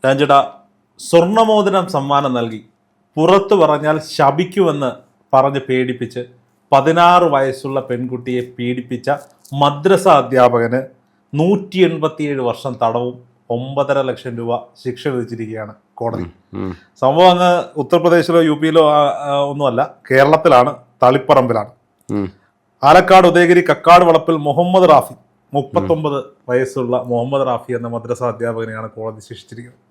രാജേട്ട, സ്വർണമോതിരം സമ്മാനം നൽകി പുറത്തു പറഞ്ഞാൽ ശപിക്കുമെന്ന് പറഞ്ഞ് പേടിപ്പിച്ച് 16 വയസ്സുള്ള പെൺകുട്ടിയെ പീഡിപ്പിച്ച മദ്രസ അധ്യാപകന് 187 വർഷം തടവും 9.5 ലക്ഷം രൂപ ശിക്ഷ വിധിച്ചിരിക്കുകയാണ് കോടതി. സംഭവം അങ്ങ് ഉത്തർപ്രദേശിലോ UP-യിലോ ഒന്നുമല്ല, കേരളത്തിലാണ്, തളിപ്പറമ്പിലാണ്. ആലക്കാട് ഉദയഗിരി കക്കാട് വളപ്പിൽ മുഹമ്മദ് റാഫി, 39 വയസ്സുള്ള മുഹമ്മദ് റാഫി എന്ന മദ്രസ അധ്യാപകനെയാണ് കോടതി ശിക്ഷിച്ചിരിക്കുന്നത്.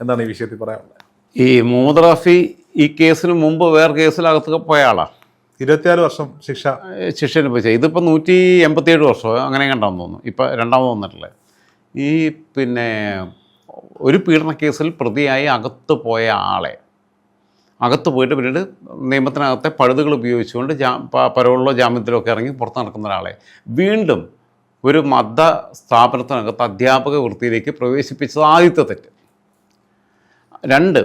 എന്താണ് ഈ വിഷയത്തിൽ പറയാനുള്ളത്? ഈ മുഹമ്മദ് റാഫി ഈ കേസിന് മുമ്പ് വേറെ കേസിലകത്തൊക്കെ പോയ ആളാണ്. 24 വർഷം ശിക്ഷ അനുഭവിച്ചത്. ഇതിപ്പോൾ 187 വർഷം അങ്ങനെ കണ്ടാന്ന് തോന്നുന്നു. ഇപ്പം രണ്ടാമത് വന്നിട്ടുള്ളത്. ഈ ഒരു പീഡന കേസിൽ പ്രതിയായി അകത്ത് പോയ ആളെ അകത്ത് പോയിട്ട് പിന്നീട് നിയമത്തിനകത്തെ പഴുതുകൾ ഉപയോഗിച്ചുകൊണ്ട് പരോളിലോ ജാമ്യത്തിലോ ഒക്കെ ഇറങ്ങി പുറത്ത് നടക്കുന്ന ഒരാളെ വീണ്ടും ഒരു മത സ്ഥാപനത്തിനകത്ത് അധ്യാപക വൃത്തിയിലേക്ക് പ്രവേശിപ്പിച്ചത് ആദ്യത്തെ തെറ്റ്. 2,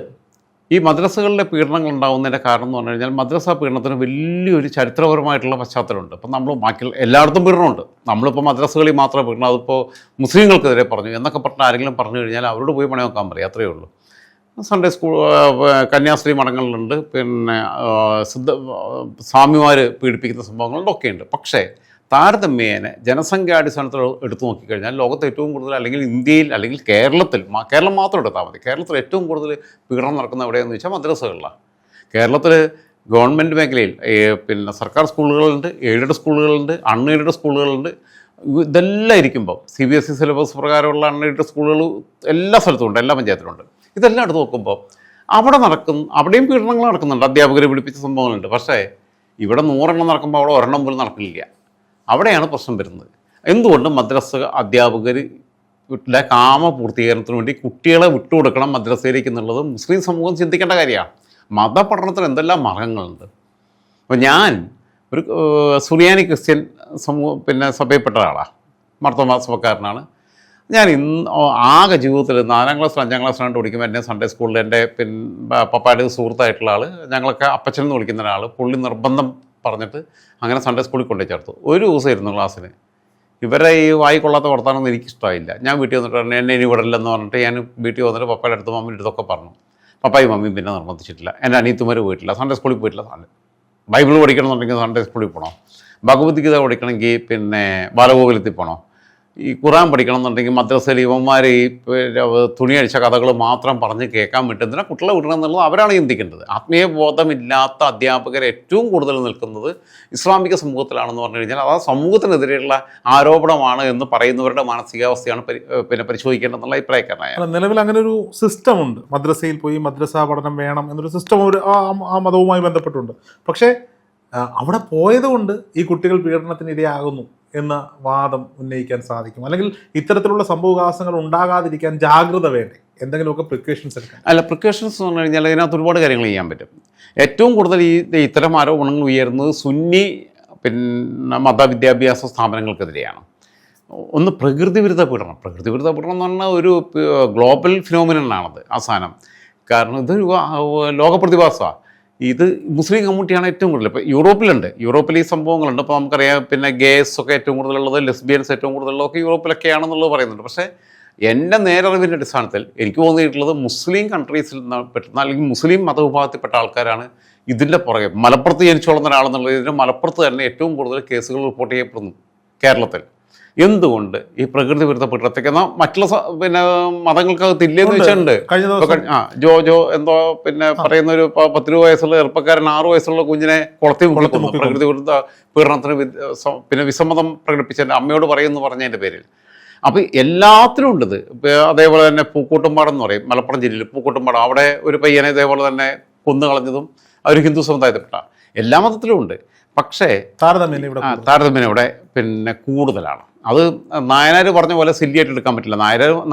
ഈ മദ്രസകളിലെ പീഡനങ്ങൾ ഉണ്ടാകുന്നതിൻ്റെ കാരണം എന്ന് പറഞ്ഞു കഴിഞ്ഞാൽ മദ്രസ പീഡനത്തിന് വലിയൊരു ചരിത്രപരമായിട്ടുള്ള പശ്ചാത്തലമുണ്ട്. ഇപ്പം നമ്മൾ ബാക്കിയുള്ള എല്ലായിടത്തും പീഡനമുണ്ട്. നമ്മളിപ്പോൾ മദ്രസകളിൽ മാത്രമേ പീഡനം, അതിപ്പോൾ മുസ്ലിങ്ങൾക്കെതിരെ പറഞ്ഞു എന്നൊക്കെ പറഞ്ഞാൽ ആരെങ്കിലും പറഞ്ഞു കഴിഞ്ഞാൽ അവരോട് പോയി പണി നോക്കാൻ പറയും, അത്രയേ ഉള്ളൂ. സൺഡേ സ്കൂൾ, കന്യാസ്ത്രീ മഠങ്ങളിലുണ്ട്, സ്വാമിമാർ പീഡിപ്പിക്കുന്ന സംഭവങ്ങളുണ്ട്, ഒക്കെയുണ്ട്. പക്ഷേ താരതമ്യേന ജനസംഖ്യാടിസ്ഥാനത്തിൽ എടുത്തു നോക്കിക്കഴിഞ്ഞാൽ ലോകത്ത് ഏറ്റവും കൂടുതൽ, അല്ലെങ്കിൽ ഇന്ത്യയിൽ, അല്ലെങ്കിൽ കേരളം മാത്രം എടുത്താൽ മതി, കേരളത്തിൽ ഏറ്റവും കൂടുതൽ പീഡനം നടക്കുന്ന എവിടെയെന്ന് വെച്ചാൽ മദ്രസകളിലാണ്. കേരളത്തിൽ ഗവൺമെൻറ് മേഖലയിൽ സർക്കാർ സ്കൂളുകളുണ്ട്, എയ്ഡഡ് സ്കൂളുകളുണ്ട്, അൺഎയ്ഡഡ് സ്കൂളുകളുണ്ട്. ഇതെല്ലാം ഇരിക്കുമ്പോൾ CBSE സിലബസ് പ്രകാരമുള്ള അൺഎയ്ഡഡ് സ്കൂളുകൾ എല്ലാ സ്ഥലത്തും ഉണ്ട്, എല്ലാ പഞ്ചായത്തിലുണ്ട്. ഇതെല്ലാം എടുത്ത് നോക്കുമ്പോൾ അവിടെയും പീഡനങ്ങൾ നടക്കുന്നുണ്ട്, അധ്യാപകരെ പിടിപ്പിച്ച സംഭവങ്ങളുണ്ട്. പക്ഷേ ഇവിടെ 100 നടക്കുമ്പോൾ അവിടെ 1 പോലും നടക്കില്ല. അവിടെയാണ് പ്രശ്നം വരുന്നത്. എന്തുകൊണ്ട് മദ്രസ അധ്യാപകരുടെ കാമപൂർത്തീകരണത്തിന് വേണ്ടി കുട്ടികളെ വിട്ടുകൊടുക്കണം മദ്രസയിലേക്ക് എന്നുള്ളത് മുസ്ലിം സമൂഹം ചിന്തിക്കേണ്ട കാര്യമാണ്. മതപഠനത്തിന് എന്തെല്ലാം മാർഗങ്ങളുണ്ട്. അപ്പോൾ ഞാൻ ഒരു സുറിയാനി ക്രിസ്ത്യൻ സഭയിൽപ്പെട്ട ഒരാളാണ്, മാർത്തോമാ സഭക്കാരനാണ്. ഞാൻ ആകെ ജീവിതത്തിൽ 4ാം ക്ലാസ്സിൽ 5ാം ക്ലാസ്സിലാണ്ട് പഠിക്കുമ്പോൾ എന്നെ സൺഡേ സ്കൂളിൽ എൻ്റെ പപ്പായുടെ സുഹൃത്തായിട്ടുള്ള ആൾ, ഞങ്ങളൊക്കെ അപ്പച്ചൻ എന്ന് വിളിക്കുന്ന ഒരാൾ, പുള്ളി നിർബന്ധം പറഞ്ഞിട്ട് അങ്ങനെ സൺഡേ സ്കൂളിൽ കൊണ്ടു ചേർത്തു. ഒരു ദിവസം ഇരുന്നു ക്ലാസ്സിന്. ഇവരെ ഈ വായി കൊള്ളാത്ത വർത്താനൊന്നും എനിക്കിഷ്ടമായില്ല. ഞാൻ വീട്ടിൽ വന്നിട്ട് പറഞ്ഞു എന്നെ ഇനി വിടലെന്ന് പറഞ്ഞിട്ട് ഞാൻ വീട്ടിൽ വന്നിട്ട് പപ്പയുടെ അടുത്ത് മമ്മിയുടെ അടുത്തൊക്കെ പറഞ്ഞു. പപ്പായും മമ്മിയും പിന്നെ നിർബന്ധിച്ചിട്ടില്ല. എൻ്റെ അനിയത്തിമാർ പോയിട്ടില്ല, സൺഡേ സ്കൂളിൽ പോയിട്ടില്ല. ബൈബിൾ പഠിക്കണമെന്നുണ്ടെങ്കിൽ സൺഡേ സ്കൂളിൽ പോകണം, ഭഗവത്ഗീത പഠിക്കണമെങ്കിൽ ബാലഗോകുലത്തിൽ പോകണം, ഈ ഖുറാൻ പഠിക്കണം എന്നുണ്ടെങ്കിൽ മദ്രസയിൽ ഇവന്മാർ ഈ തുണി അടിച്ച കഥകൾ മാത്രം പറഞ്ഞ് കേൾക്കാൻ പറ്റുന്നതിനെ കുട്ടികളെ വിടണം എന്നുള്ളത് അവരാണ് ചിന്തിക്കേണ്ടത്. ആത്മീയ ബോധമില്ലാത്ത അധ്യാപകർ ഏറ്റവും കൂടുതൽ നിൽക്കുന്നത് ഇസ്ലാമിക സമൂഹത്തിലാണെന്ന് പറഞ്ഞു കഴിഞ്ഞാൽ അത് സമൂഹത്തിനെതിരെയുള്ള ആരോപണമാണ് എന്ന് പറയുന്നവരുടെ മാനസികാവസ്ഥയാണ് പരിശോധിക്കേണ്ടതെന്നുള്ള അഭിപ്രായക്കാരനായ. നിലവിൽ അങ്ങനെ ഒരു സിസ്റ്റം ഉണ്ട്, മദ്രസയിൽ പോയി മദ്രസ പഠനം വേണം എന്നൊരു സിസ്റ്റം ആ മതവുമായി ബന്ധപ്പെട്ടുണ്ട്. പക്ഷേ അവിടെ പോയത് കൊണ്ട് ഈ കുട്ടികൾ പീഡനത്തിന് ഇരയാകുന്നു എന്ന വാദം ഉന്നയിക്കാൻ സാധിക്കും. അല്ലെങ്കിൽ ഇത്തരത്തിലുള്ള സംഭവവികാസങ്ങൾ ഉണ്ടാകാതിരിക്കാൻ ജാഗ്രത വേണ്ടേ? എന്തെങ്കിലുമൊക്കെ പ്രിക്കോഷൻസ് എടുക്കാൻ? അല്ല, പ്രിക്കോഷൻസ് എന്ന് പറഞ്ഞു കഴിഞ്ഞാൽ ഇതിനകത്ത് ഒരുപാട് കാര്യങ്ങൾ ചെയ്യാൻ പറ്റും. ഏറ്റവും കൂടുതൽ ഇത്തരം ആരോപണങ്ങൾ ഉയരുന്നത് സുന്നി മതവിദ്യാഭ്യാസ സ്ഥാപനങ്ങൾക്കെതിരെയാണ്. ഒന്ന് പ്രകൃതിവിരുദ്ധ പീഡനം. പ്രകൃതിവിരുദ്ധ പീഡനം എന്ന് പറഞ്ഞാൽ ഒരു ഗ്ലോബൽ ഫിനോമിനനാണത് ആ സാധനം. കാരണം ഇതൊരു ലോകപ്രതിഭാസമാണ്. ഇത് മുസ്ലിം കമ്മ്യൂണിറ്റിയാണ് ഏറ്റവും കൂടുതൽ. ഇപ്പോൾ യൂറോപ്പിൽ ഈ സംഭവങ്ങളുണ്ട്. ഇപ്പോൾ നമുക്കറിയാം ഗേസ് ഒക്കെ ഏറ്റവും കൂടുതലുള്ളത്, ലെസ്ബിയൻസ് ഏറ്റവും കൂടുതലുള്ളതൊക്കെ യൂറോപ്പിലൊക്കെയാണെന്നുള്ളത് പറയുന്നുണ്ട്. പക്ഷേ എൻ്റെ നേരറിവിൻ്റെ അടിസ്ഥാനത്തിൽ എനിക്ക് തോന്നിയിട്ടുള്ളത് മുസ്ലിം കൺട്രീസിൽ പെട്ടുന്ന അല്ലെങ്കിൽ മുസ്ലിം മതവിഭാഗത്തിൽപ്പെട്ട ആൾക്കാരാണ് ഇതിൻ്റെ പുറകെ. മലപ്പുറത്ത് ജനിച്ചു വളർന്ന ഒരാളെന്നുള്ളത് ഇതിന് മലപ്പുറത്ത് തന്നെ ഏറ്റവും കൂടുതൽ കേസുകൾ റിപ്പോർട്ട് ചെയ്യപ്പെടുന്നു കേരളത്തിൽ. എന്തുകൊണ്ട് ഈ പ്രകൃതി വിരുദ്ധ പീഡനത്തേക്ക് എന്നാൽ മറ്റുള്ള മതങ്ങൾക്കകത്ത് ഇല്ലെന്ന് വെച്ചിട്ടുണ്ട്. ജോ എന്തോ പറയുന്ന ഒരു 10 വയസ്സുള്ള ചെറുപ്പക്കാരൻ 6 വയസ്സുള്ള കുഞ്ഞിനെ കുളത്തിൽ മുക്കിക്കൊന്നു പ്രകൃതി വിരുദ്ധ പീഡനത്തിന് വിസമ്മതം പ്രകടിപ്പിച്ചതിൻ്റെ അമ്മയോട് പറയുമെന്ന് പറഞ്ഞതിൻ്റെ പേരിൽ. അപ്പോൾ എല്ലാത്തിനും ഉണ്ടത്. അതേപോലെ തന്നെ പൂക്കോട്ടുംപാടം എന്ന് പറയും, മലപ്പുറം ജില്ലയിൽ പൂക്കോട്ടുംപാടം, അവിടെ ഒരു പയ്യനെ ഇതേപോലെ തന്നെ കൊന്നു കളഞ്ഞതും അവർ ഹിന്ദു സമുദായത്തിൽപ്പെട്ട. എല്ലാ മതത്തിലും ഉണ്ട്. പക്ഷേ താരതമ്യം ഇവിടെ കൂടുതലാണ്. അത് നായനാർ പറഞ്ഞ പോലെ സില്ലിയായിട്ട് എടുക്കാൻ പറ്റില്ല.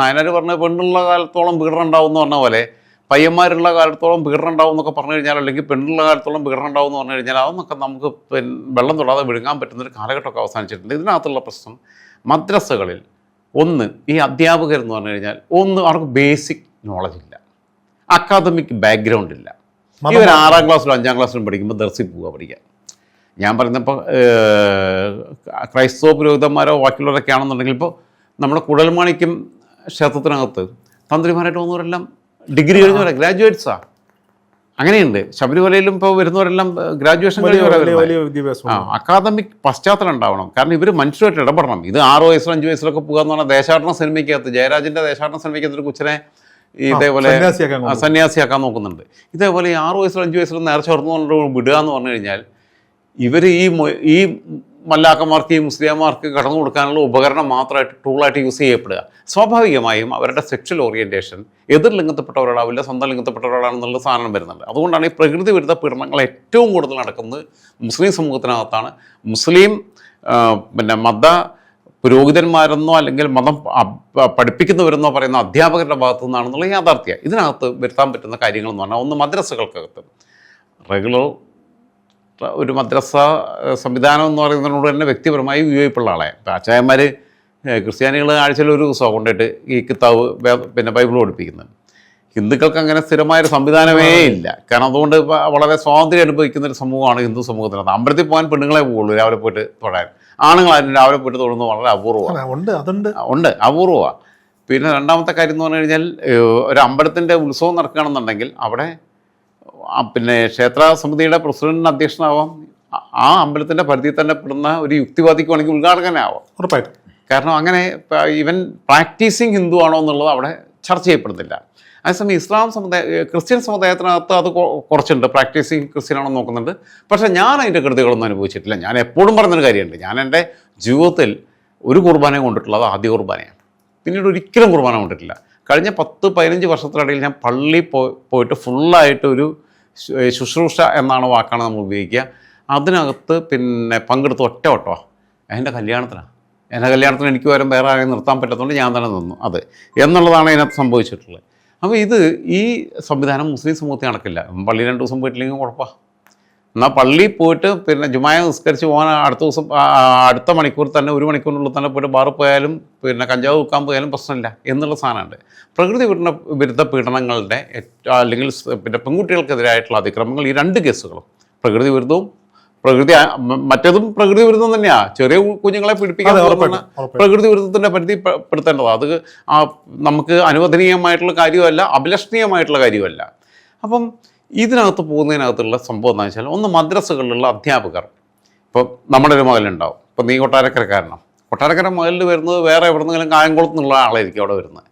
നായനാർ പറഞ്ഞ പെണ്ണുള്ള കാലത്തോളം പീഡനം ഉണ്ടാവും എന്ന് പറഞ്ഞ പോലെ പയ്യന്മാരുള്ള കാലത്തോളം പീഡനം ഉണ്ടാവും എന്നൊക്കെ പറഞ്ഞു കഴിഞ്ഞാൽ, അല്ലെങ്കിൽ പെണ്ണുള്ള കാലത്തോളം പീഡനം ഉണ്ടാവും എന്ന് പറഞ്ഞു കഴിഞ്ഞാൽ അതൊന്നൊക്കെ നമുക്ക് വെള്ളം തൊടാതെ വിഴുങ്ങാൻ പറ്റുന്നൊരു കാലഘട്ടമൊക്കെ അവസാനിച്ചിട്ടുണ്ട്. ഇതിനകത്തുള്ള പ്രശ്നം മദ്രസകളിൽ ഈ അധ്യാപകരെന്ന് പറഞ്ഞു കഴിഞ്ഞാൽ അവർക്ക് ബേസിക് നോളജ് ഇല്ല, അക്കാദമിക് ബാക്ക്ഗ്രൗണ്ട് ഇല്ല. ഇവർ 6ാം ക്ലാസ്സിലും 5ാം ക്ലാസ്സിലും പഠിക്കുമ്പോൾ ദർസിൽ പോവുക പഠിക്കാൻ. ഞാൻ പറയുന്നപ്പോൾ ക്രൈസ്തവ പുരോഹിതന്മാരോ ബാക്കിയുള്ളവരൊക്കെ ആണെന്നുണ്ടെങ്കിൽ ഇപ്പോൾ നമ്മുടെ കുടൽമാണിക്യം ക്ഷേത്രത്തിനകത്ത് തന്ത്രിമാരായിട്ട് വന്നവരെല്ലാം ഡിഗ്രി കഴിഞ്ഞവരാണ്, ഗ്രാജുവേറ്റ്സാണ്. അങ്ങനെയുണ്ട്. ശബരിമലയിലും ഇപ്പോൾ വരുന്നവരെല്ലാം ഗ്രാജുവേഷൻ കഴിഞ്ഞവരാണ്. അക്കാദമിക് പശ്ചാത്തലം ഉണ്ടാവണം. കാരണം ഇവർ മനുഷ്യരുമായിട്ട് ഇടപെടണം. ഇത് 6 വയസ്സിലും 5 വയസ്സിലൊക്കെ പോകുക എന്ന് പറഞ്ഞാൽ ദേശാടന സിനിമയ്ക്കകത്ത്, ജയരാജൻ്റെ ദേശാടന സിനിമയ്ക്കകത്ത് ഒരു കൊച്ചിനെ ഇതേപോലെ സന്യാസിയാക്കാൻ നോക്കുന്നുണ്ട്. ഇതേപോലെ ഈ 6 വയസ്സിലും 5 വയസ്സിലും നേർച്ച ചേർന്ന് വിടുക എന്ന് പറഞ്ഞു കഴിഞ്ഞാൽ ഇവർ ഈ മല്ലാക്കന്മാർക്ക്, ഈ മുസ്ലിംമാർക്ക് കടന്നു കൊടുക്കാനുള്ള ഉപകരണം മാത്രമായിട്ട്, ടൂളായിട്ട് യൂസ് ചെയ്യപ്പെടുക. സ്വാഭാവികമായും അവരുടെ സെക്ഷൽ ഓറിയൻറ്റേഷൻ എതിർ ലിംഗത്തിൽപ്പെട്ടവരോടാവില്ല, സ്വന്തം ലിംഗത്തിൽപ്പെട്ടവരോടാണെന്നുള്ള സാധനം വരുന്നുണ്ട്. അതുകൊണ്ടാണ് ഈ പ്രകൃതി വിരുദ്ധ പീഡനങ്ങൾ ഏറ്റവും കൂടുതൽ നടക്കുന്നത് മുസ്ലിം സമൂഹത്തിനകത്താണ്. മുസ്ലിം മത പുരോഹിതന്മാരെന്നോ അല്ലെങ്കിൽ മതം പഠിപ്പിക്കുന്നവരെന്നോ പറയുന്ന അധ്യാപകരുടെ ഭാഗത്തു നിന്നാണെന്നുള്ള യാഥാർത്ഥ്യം. ഇതിനകത്ത് വരുത്താൻ പറ്റുന്ന കാര്യങ്ങൾ എന്ന് പറഞ്ഞാൽ, ഒന്ന് മദ്രസകൾക്കകത്ത് റെഗുലർ ഒരു മദ്രസ സംവിധാനം എന്ന് പറയുന്നതിനോട് തന്നെ വ്യക്തിപരമായി വിയോജിപ്പുള്ള ആളെ. ആചാര്യന്മാർ ക്രിസ്ത്യാനികൾ ആഴ്ചയിൽ ഒരു ദിവസം കൊണ്ടിട്ട് ഈ കിതാബ് ബൈബിൾ പഠിപ്പിക്കുന്നത്. ഹിന്ദുക്കൾക്ക് അങ്ങനെ സ്ഥിരമായൊരു സംവിധാനമേ ഇല്ല. കാരണം അതുകൊണ്ട് വളരെ സ്വാതന്ത്ര്യം അനുഭവിക്കുന്ന ഒരു സമൂഹമാണ് ഹിന്ദു സമൂഹത്തിനകത്ത്. അമ്പലത്തിൽ പോകാൻ പെണ്ണുങ്ങളെ പോകുള്ളൂ രാവിലെ പോയിട്ട് തൊഴാൻ. ആണുങ്ങളാരും രാവിലെ പോയിട്ട് തൊഴുന്നത് വളരെ അപൂർവമാണ്. ഉണ്ട്, അപൂർവമാണ്. പിന്നെ രണ്ടാമത്തെ കാര്യം എന്ന് പറഞ്ഞു കഴിഞ്ഞാൽ, ഒരു അമ്പലത്തിൻ്റെ ഉത്സവം നടക്കുകയാണെന്നുണ്ടെങ്കിൽ അവിടെ ക്ഷേത്ര സമിതിയുടെ പ്രസിഡന്റിന് അധ്യക്ഷനാവാം. ആ അമ്പലത്തിൻ്റെ പരിധിയിൽ തന്നെ പെടുന്ന ഒരു യുക്തിവാദിക്ക് വേണമെങ്കിൽ ഉദ്ഘാടകനാവാം. ഉറപ്പായിട്ടും. കാരണം അങ്ങനെ ഇവൻ പ്രാക്ടീസിങ് ഹിന്ദു ആണോ എന്നുള്ളത് അവിടെ ചർച്ച ചെയ്യപ്പെടുന്നില്ല. അതേസമയം ഇസ്ലാം ക്രിസ്ത്യൻ സമുദായത്തിനകത്ത് അത് കുറച്ചുണ്ട്. പ്രാക്ടീസിങ് ക്രിസ്ത്യനാണോ നോക്കുന്നുണ്ട്. പക്ഷേ ഞാൻ അതിൻ്റെ കൃതികളൊന്നും അനുഭവിച്ചിട്ടില്ല. ഞാൻ എപ്പോഴും പറഞ്ഞൊരു കാര്യമുണ്ട്, ഞാൻ എൻ്റെ ജീവിതത്തിൽ ഒരു കുർബാന കൊണ്ടിട്ടുള്ളത് ആദ്യ കുർബാനയാണ്. പിന്നീട് ഒരിക്കലും കുർബാന കൊണ്ടിട്ടില്ല. കഴിഞ്ഞ 10-15 വർഷത്തിനിടയിൽ ഞാൻ പള്ളി പോയിട്ട് ഫുള്ളായിട്ട് ഒരു ശുശ്രൂഷ എന്നാണ് വാക്കാണ് നമ്മൾ ഉപയോഗിക്കുക. അതിനകത്ത് പങ്കെടുത്ത് ഒറ്റ വട്ടമാണ് എൻ്റെ കല്യാണത്തിനാണ്. എൻ്റെ കല്യാണത്തിന് എനിക്ക് പകരം വേറെ ആരെയും നിർത്താൻ പറ്റാത്തതുകൊണ്ട് ഞാൻ തന്നെ നിന്നു. അത് എന്നുള്ളതാണ് അതിനകത്ത് സംഭവിച്ചിട്ടുള്ളത്. അപ്പോൾ ഈ സംവിധാനം മുസ്ലിം സമൂഹത്തിൽ നടക്കില്ല. പള്ളി 2 ദിവസം പോയിട്ടില്ലെങ്കിൽ കുഴപ്പമാണ്. എന്നാൽ പള്ളിയിൽ പോയിട്ട് ജുമായ നിസ്കരിച്ച് പോകാൻ അടുത്ത മണിക്കൂർ തന്നെ, 1 മണിക്കൂറിനുള്ളിൽ തന്നെ പോയിട്ട് ബാറിൽ പോയാലും കഞ്ചാവ് വിൽക്കാൻ പോയാലും പ്രശ്നമില്ല എന്നുള്ള സാധനമുണ്ട്. പ്രകൃതി വിരുദ്ധ പീഡനങ്ങളുടെ അല്ലെങ്കിൽ പെൺകുട്ടികൾക്കെതിരായിട്ടുള്ള അതിക്രമങ്ങൾ, ഈ 2 കേസുകളും പ്രകൃതി വിരുദ്ധവും മറ്റേതും പ്രകൃതി വിരുദ്ധം തന്നെയാണ്. ചെറിയ കുഞ്ഞുങ്ങളെ പീഡിപ്പിക്കാൻ പ്രകൃതി വിരുദ്ധത്തിൻ്റെ പരിധി പെടുത്തേണ്ടതാണ്. അത് നമുക്ക് അനുവദനീയമായിട്ടുള്ള കാര്യമല്ല, അഭിലഷണീയമായിട്ടുള്ള കാര്യമല്ല. അപ്പം ഇതിനകത്ത് പോകുന്നതിനകത്തുള്ള സംഭവം എന്താണെന്ന് വെച്ചാൽ, ഒന്ന് മദ്രസകളിലുള്ള അധ്യാപകർ. ഇപ്പോൾ നമ്മുടെ ഒരു മകനുണ്ടാവും. ഇപ്പോൾ നീ കൊട്ടാരക്കര മകലിൽ വരുന്നത് വേറെ എവിടെന്നെങ്കിലും കായംകുളത്ത് നിന്നുള്ള ആളായിരിക്കും അവിടെ വരുന്നത്.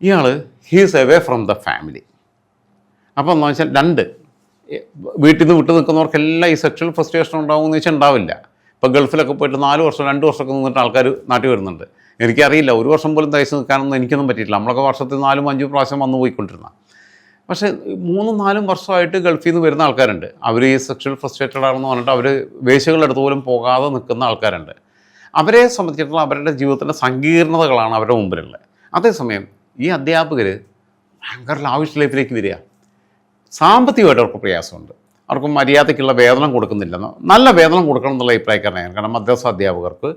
ഇയാൾ he's away from the family. അപ്പോൾ എന്താണെന്ന് വെച്ചാൽ, 2 വീട്ടിൽ നിന്ന് വിട്ടു നിൽക്കുന്നവർക്കെല്ലാം ഈ സെക്ഷൽ ഫ്രസ്ട്രേഷൻ ഉണ്ടാകുമെന്ന് വെച്ചാൽ ഉണ്ടാവില്ല. ഇപ്പോൾ ഗൾഫിലൊക്കെ പോയിട്ട് 4 വർഷം 2 വർഷമൊക്കെ നിന്നിട്ട് ആൾക്കാർ നാട്ടിൽ വരുന്നുണ്ട്. എനിക്കറിയില്ല, 1 വർഷം പോലും തയ്ച്ച് നിൽക്കാനൊന്നും എനിക്കൊന്നും പറ്റിയിട്ടില്ല. നമ്മളൊക്കെ വർഷത്തിൽ 4-5 പ്രാവശ്യം വന്നു പോയിക്കൊണ്ടിരുന്ന. പക്ഷേ 3-4 വർഷമായിട്ട് ഗൾഫിൽ നിന്ന് വരുന്ന ആൾക്കാരുണ്ട്. അവർ ഈ സെക്ഷൽ ഫ്രസ്ട്രേറ്റഡ് ആണെന്ന് പറഞ്ഞിട്ട് അവർ വേശ്യകളുടെ അടുത്ത് പോലും പോകാതെ നിൽക്കുന്ന ആൾക്കാരുണ്ട്. അവരെ സംബന്ധിച്ചിടത്തോളം അവരുടെ ജീവിതത്തിൻ്റെ സങ്കീർണതകളാണ് അവരുടെ മുമ്പിലുള്ളത്. അതേസമയം ഈ അധ്യാപകർ ഭയങ്കര ലാവിഷ് ലൈഫിലേക്ക് വരിക. സാമ്പത്തികമായിട്ട് അവർക്ക് പ്രയാസമുണ്ട്. അവർക്ക് മര്യാദയ്ക്കുള്ള വേതനം കൊടുക്കുന്നില്ലെന്ന്. നല്ല വേതനം കൊടുക്കണം എന്നുള്ള അഭിപ്രായക്കാരനാണ്. കാരണം മദ്രസ അധ്യാപകർക്ക്,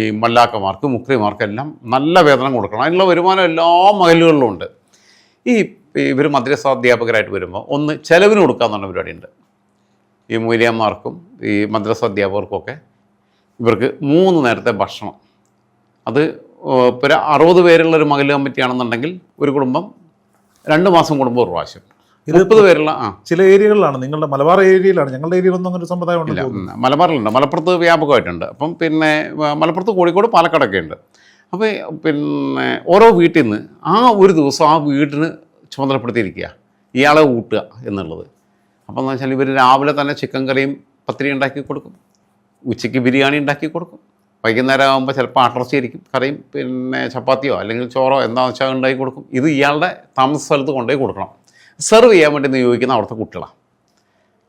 ഈ മല്ലാക്കന്മാർക്ക്, മുക്രിമാർക്കെല്ലാം നല്ല വേതനം കൊടുക്കണം. അതിനുള്ള വരുമാനം എല്ലാ മകലുകളിലും ഉണ്ട്. ഇവർ മദ്രസ അധ്യാപകരായിട്ട് വരുമ്പോൾ ഒന്ന് ചെലവിന് കൊടുക്കാമെന്നുള്ള പരിപാടിയുണ്ട്. ഈ മൂല്യന്മാർക്കും ഈ മദ്രസ അധ്യാപകർക്കൊക്കെ ഇവർക്ക് 3 നേരത്തെ ഭക്ഷണം. അത് ഇപ്പോൾ 60 പേരുള്ളൊരു മകല് കമ്മിറ്റിയാണെന്നുണ്ടെങ്കിൽ ഒരു കുടുംബം 2 മാസം കൂടുമ്പോൾ ഒരു പ്രാവശ്യം. 30 പേരുള്ള ചില ഏരിയകളിലാണ്. നിങ്ങളുടെ മലബാർ ഏരിയയിലാണ്. ഞങ്ങളുടെ ഏരിയയിലൊന്നും അങ്ങനെ ഒരു സമ്പ്രദായം ഇല്ല. മലബാറിലുണ്ട്, മലപ്പുറത്ത് വ്യാപകമായിട്ടുണ്ട്. അപ്പം മലപ്പുറത്ത്, കോഴിക്കോട്, പാലക്കാടൊക്കെ ഉണ്ട്. അപ്പോൾ ഓരോ വീട്ടിൽ നിന്ന് ഒരു ദിവസം ആ വീടിന് ചുമതലപ്പെടുത്തിയിരിക്കുക ഇയാളെ ഊട്ടുക എന്നുള്ളത്. അപ്പോൾ എന്ന് വെച്ചാൽ ഇവർ രാവിലെ തന്നെ ചിക്കൻ കറിയും പത്തിരി ഉണ്ടാക്കി കൊടുക്കും, ഉച്ചയ്ക്ക് ബിരിയാണി ഉണ്ടാക്കി കൊടുക്കും, വൈകുന്നേരം ആകുമ്പോൾ ചിലപ്പോൾ ആട്ടിറച്ചിയായിരിക്കും കറിയും, ചപ്പാത്തിയോ അല്ലെങ്കിൽ ചോറോ എന്താണെന്ന് വെച്ചാൽ ഉണ്ടാക്കി കൊടുക്കും. ഇത് ഇയാളുടെ താമസ സ്ഥലത്ത് കൊണ്ടുപോയി കൊടുക്കണം. സെർവ് ചെയ്യാൻ വേണ്ടി നിയോഗിക്കുന്ന അവിടുത്തെ കുട്ടികളാണ്.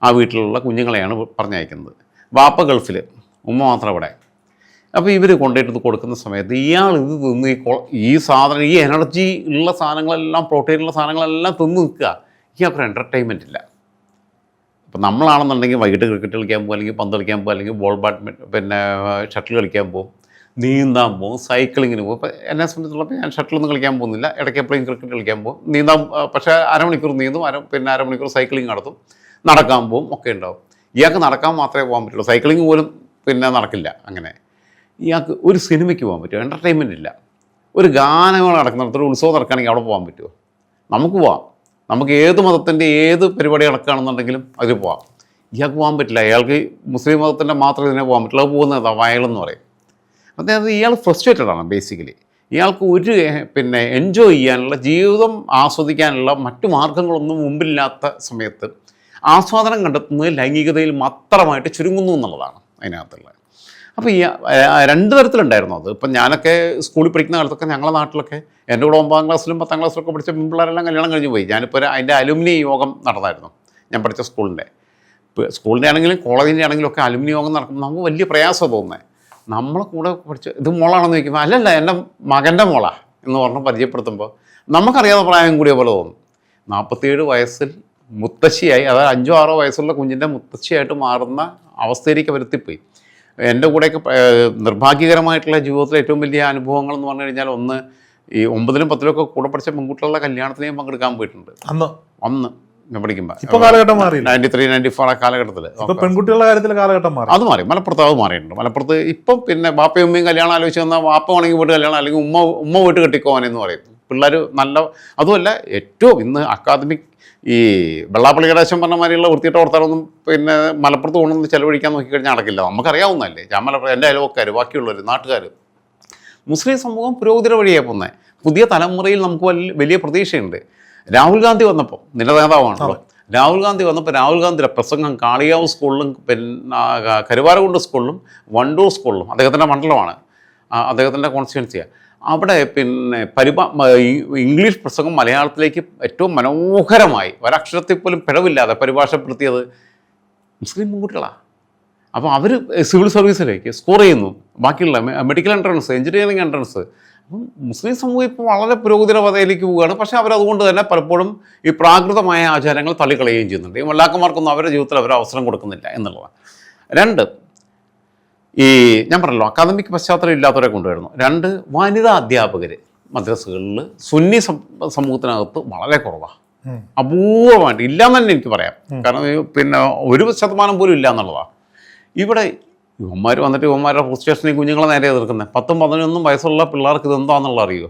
ആ വീട്ടിലുള്ള കുഞ്ഞുങ്ങളെയാണ് പറഞ്ഞയക്കുന്നത്. വാപ്പ ഗൾഫിൽ, ഉമ്മ മാത്രം ഇവിടെ. അപ്പോൾ ഇവർ കൊണ്ടുപോയിട്ട് കൊടുക്കുന്ന സമയത്ത് ഇയാൾ ഇത് തിന്ന് ഈ സാധനം, ഈ എനർജി ഉള്ള സാധനങ്ങളെല്ലാം, പ്രോട്ടീനുള്ള സാധനങ്ങളെല്ലാം തിന്ന് നിൽക്കുക. ഇയാൾക്കൊരു എൻ്റർടൈൻമെൻ്റ് ഇല്ല. ഇപ്പം നമ്മളാണെന്നുണ്ടെങ്കിൽ വൈകിട്ട് ക്രിക്കറ്റ് കളിക്കാൻ പോകും, അല്ലെങ്കിൽ പന്ത് കളിക്കാൻ പോകും, അല്ലെങ്കിൽ ഷട്ടിൽ കളിക്കാൻ പോകും, നീന്താൻ പോകും, സൈക്ലിങ്ങിന് പോകും. ഇപ്പോൾ എന്നെ സംബന്ധിച്ചുള്ളപ്പോൾ ഞാൻ ഷട്ടിലൊന്നും കളിക്കാൻ പോകുന്നില്ല. ഇടയ്ക്ക് എപ്പോഴും ക്രിക്കറ്റ് കളിക്കാൻ പോകും, നീന്താൻ. പക്ഷേ അരമണിക്കൂർ നീന്തും, അരമണിക്കൂർ സൈക്ലിങ് നടത്തും, നടക്കാൻ പോകും, ഒക്കെ ഉണ്ടാവും. ഇയാൾക്ക് നടക്കാൻ മാത്രമേ പോകാൻ പറ്റുള്ളൂ. സൈക്ലിങ് പോലും നടക്കില്ല. അങ്ങനെ ഇയാൾക്ക് ഒരു സിനിമയ്ക്ക് പോകാൻ പറ്റും, എൻ്റർടൈൻമെൻ്റ് ഇല്ല. ഒരു ഗാനങ്ങൾ നടക്കുന്നിടത്ത് ഒരു ഉത്സവം നടക്കുകയാണെങ്കിൽ അവിടെ പോകാൻ പറ്റുമോ? നമുക്ക് പോവാം. നമുക്ക് ഏത് മതത്തിൻ്റെ ഏത് പരിപാടി നടക്കുകയാണെന്നുണ്ടെങ്കിലും അതിൽ പോവാം. ഇയാൾക്ക് പോകാൻ പറ്റില്ല. അയാൾക്ക് മുസ്ലിം മതത്തിൻ്റെ മാത്രം ഇതിനെ പോകാൻ പറ്റില്ല. അത് പോകുന്നത് വയലെന്ന് പറയും. അതായത് ഇയാൾ ഫ്രസ്ട്രേറ്റഡ് ആണ് ബേസിക്കലി. ഇയാൾക്ക് ഒരു എൻജോയ് ചെയ്യാനുള്ള, ജീവിതം ആസ്വദിക്കാനുള്ള മറ്റു മാർഗങ്ങളൊന്നും മുമ്പിലില്ലാത്ത സമയത്ത് ആസ്വാദനം കണ്ടെത്തുന്നത് ലൈംഗികതയിൽ മാത്രമായിട്ട് ചുരുങ്ങുന്നു എന്നുള്ളതാണ് അതിനകത്തുള്ളത്. അപ്പോൾ ഈ 2 തരത്തിലുണ്ടായിരുന്നു അത്. ഇപ്പം ഞാനൊക്കെ സ്കൂളിൽ പഠിക്കുന്ന കാലത്തൊക്കെ ഞങ്ങളുടെ നാട്ടിലൊക്കെ എൻ്റെ കൂടെ 9ാം ക്ലാസ്സിലും 10ാം ക്ലാസ്സിലൊക്കെ പഠിച്ച പിള്ളേരെല്ലാം കല്യാണം കഴിഞ്ഞ് പോയി. ഞാനിപ്പോൾ അതിൻ്റെ അലുമിനി യോഗം നടന്നായിരുന്നു ഞാൻ പഠിച്ച സ്കൂളിൻ്റെ ആണെങ്കിലും കോളേജിൻ്റെ ആണെങ്കിലും ഒക്കെ അലുമിനി യോഗം നടക്കുമ്പോൾ നമുക്ക് വലിയ പ്രയാസം തോന്നുന്നത്. നമ്മളെ കൂടെ പഠിച്ച് ഇത് മോളാണെന്ന് ചോദിക്കുമ്പോൾ അല്ലല്ല എൻ്റെ മകൻ്റെ മോളാ എന്ന് പറഞ്ഞ് പരിചയപ്പെടുത്തുമ്പോൾ നമുക്കറിയാതെ പ്രായം കൂടിയ പോലെ തോന്നും. 47 വയസ്സിൽ മുത്തശ്ശിയായി, അതായത് 5-6 വയസ്സുള്ള കുഞ്ഞിൻ്റെ മുത്തശ്ശിയായിട്ട് മാറുന്ന അവസ്ഥയിലേക്ക് വരുത്തിപ്പോയി. എൻ്റെ കൂടെയൊക്കെ നിർഭാഗ്യകരമായിട്ടുള്ള ജീവിതത്തിലെ ഏറ്റവും വലിയ അനുഭവങ്ങൾ എന്ന് പറഞ്ഞു കഴിഞ്ഞാൽ, ഒന്ന് ഈ 9ലും 10ലും കൂടെ പഠിച്ച പെൺകുട്ടികളുടെ കല്യാണത്തിന് ഞാൻ പങ്കെടുക്കാൻ പോയിട്ടുണ്ട്. അന്ന് ഞാൻ പഠിക്കുമ്പോൾ 93-94 കാലഘട്ടത്തിൽ പെൺകുട്ടികളുടെ കാര്യത്തിൽ കാലഘട്ടം മാറി. അത് മാറി. മലപ്പുറത്ത് അത് മാറിയിട്ടുണ്ട്. മലപ്പുറത്ത് ഇപ്പം പിന്നെ ബാപ്പയും ഉമ്മയും കല്യാണം ആലോചിച്ച് വന്നാൽ വാപ്പ വേണമെങ്കിൽ വീട്ട് കല്യാണം, അല്ലെങ്കിൽ ഉമ്മ വീട്ട് കെട്ടിക്കോവാനെന്ന് പറയും. പിള്ളേർ നല്ല, അതുമല്ല ഏറ്റവും ഇന്ന് അക്കാദമിക് ഈ വെള്ളാപ്പള്ളി ഗണേശൻ പറഞ്ഞ മാതിരിയുള്ള വൃത്തിയിട്ട വർത്താനൊന്നും പിന്നെ മലപ്പുറത്ത് കൊണ്ടുവന്ന് ചെലവഴിക്കാൻ നോക്കിക്കഴിഞ്ഞാൽ നടക്കില്ല. നമുക്കറിയാവുന്നതല്ലേ. ഞാൻ മലപ്പുറം, എൻ്റെ അയൽവക്കാർ, ബാക്കിയുള്ളവർ, നാട്ടുകാർ, മുസ്ലിം സമൂഹം പുരോഗതിയുടെ വഴിയാണ് പോകുന്നത്. പുതിയ തലമുറയിൽ നമുക്ക് വലിയ പ്രതീക്ഷയുണ്ട്. രാഹുൽ ഗാന്ധി വന്നപ്പോൾ, നിന്റെ നേതാവാണല്ലോ, രാഹുൽ ഗാന്ധി വന്നപ്പോൾ രാഹുൽ ഗാന്ധിയുടെ പ്രസംഗം കാളിയാവ് സ്കൂളിലും പിന്നെ കരുവാരകുണ്ട് സ്കൂളിലും വണ്ടൂർ സ്കൂളിലും, അദ്ദേഹത്തിൻ്റെ മണ്ഡലമാണ്, അദ്ദേഹത്തിൻ്റെ കോൺസ്റ്റിറ്റ്യുവൻസിയാണ്, അവിടെ പിന്നെ ഇംഗ്ലീഷ് പ്രസംഗം മലയാളത്തിലേക്ക് ഏറ്റവും മനോഹരമായി ഒരക്ഷരത്തിൽ പോലും പിഴവില്ലാതെ പരിഭാഷപ്പെടുത്തിയത് മുസ്ലിം പെൺകുട്ടികളാണ്. അപ്പോൾ അവർ സിവിൽ സർവീസിലേക്ക് സ്കോർ ചെയ്യുന്നു. ബാക്കിയുള്ള മെഡിക്കൽ എൻട്രൻസ്, എഞ്ചിനീയറിംഗ് എൻട്രൻസ്. അപ്പം മുസ്ലിം സമൂഹം ഇപ്പോൾ വളരെ പുരോഗതിയുടെ പതയിലേക്ക് പോവുകയാണ്. പക്ഷേ അവരതുകൊണ്ട് തന്നെ പലപ്പോഴും ഈ പ്രാകൃതമായ ആചാരങ്ങൾ തള്ളിക്കളയുകയും ചെയ്യുന്നുണ്ട്. ഈ മല്ലാക്കന്മാർക്കൊന്നും അവരുടെ ജീവിതത്തിൽ അവർ അവസരം കൊടുക്കുന്നില്ല എന്നുള്ളതാണ്. 2, ഈ ഞാൻ പറഞ്ഞല്ലോ അക്കാദമിക് പശ്ചാത്തലം ഇല്ലാത്തവരെ കൊണ്ടുവരുന്നു. 2, വനിതാ അധ്യാപകർ മദ്രസകളിൽ സുന്നി സമൂഹത്തിനകത്ത് വളരെ കുറവാണ്. അപൂർവമായിട്ട് ഇല്ലയെന്ന് തന്നെ എനിക്ക് പറയാം. കാരണം പിന്നെ 1% പോലും ഇല്ല എന്നുള്ളതാണ്. ഇവിടെ യുവന്മാർ വന്നിട്ട് യുവന്മാരുടെ ഫ്രസ്ട്രേഷനിൽ കുഞ്ഞുങ്ങളെ നേരെ എതിർക്കുന്നത്. 10-11 വയസ്സുള്ള പിള്ളേർക്ക് ഇതെന്താണെന്നുള്ള അറിയുമോ?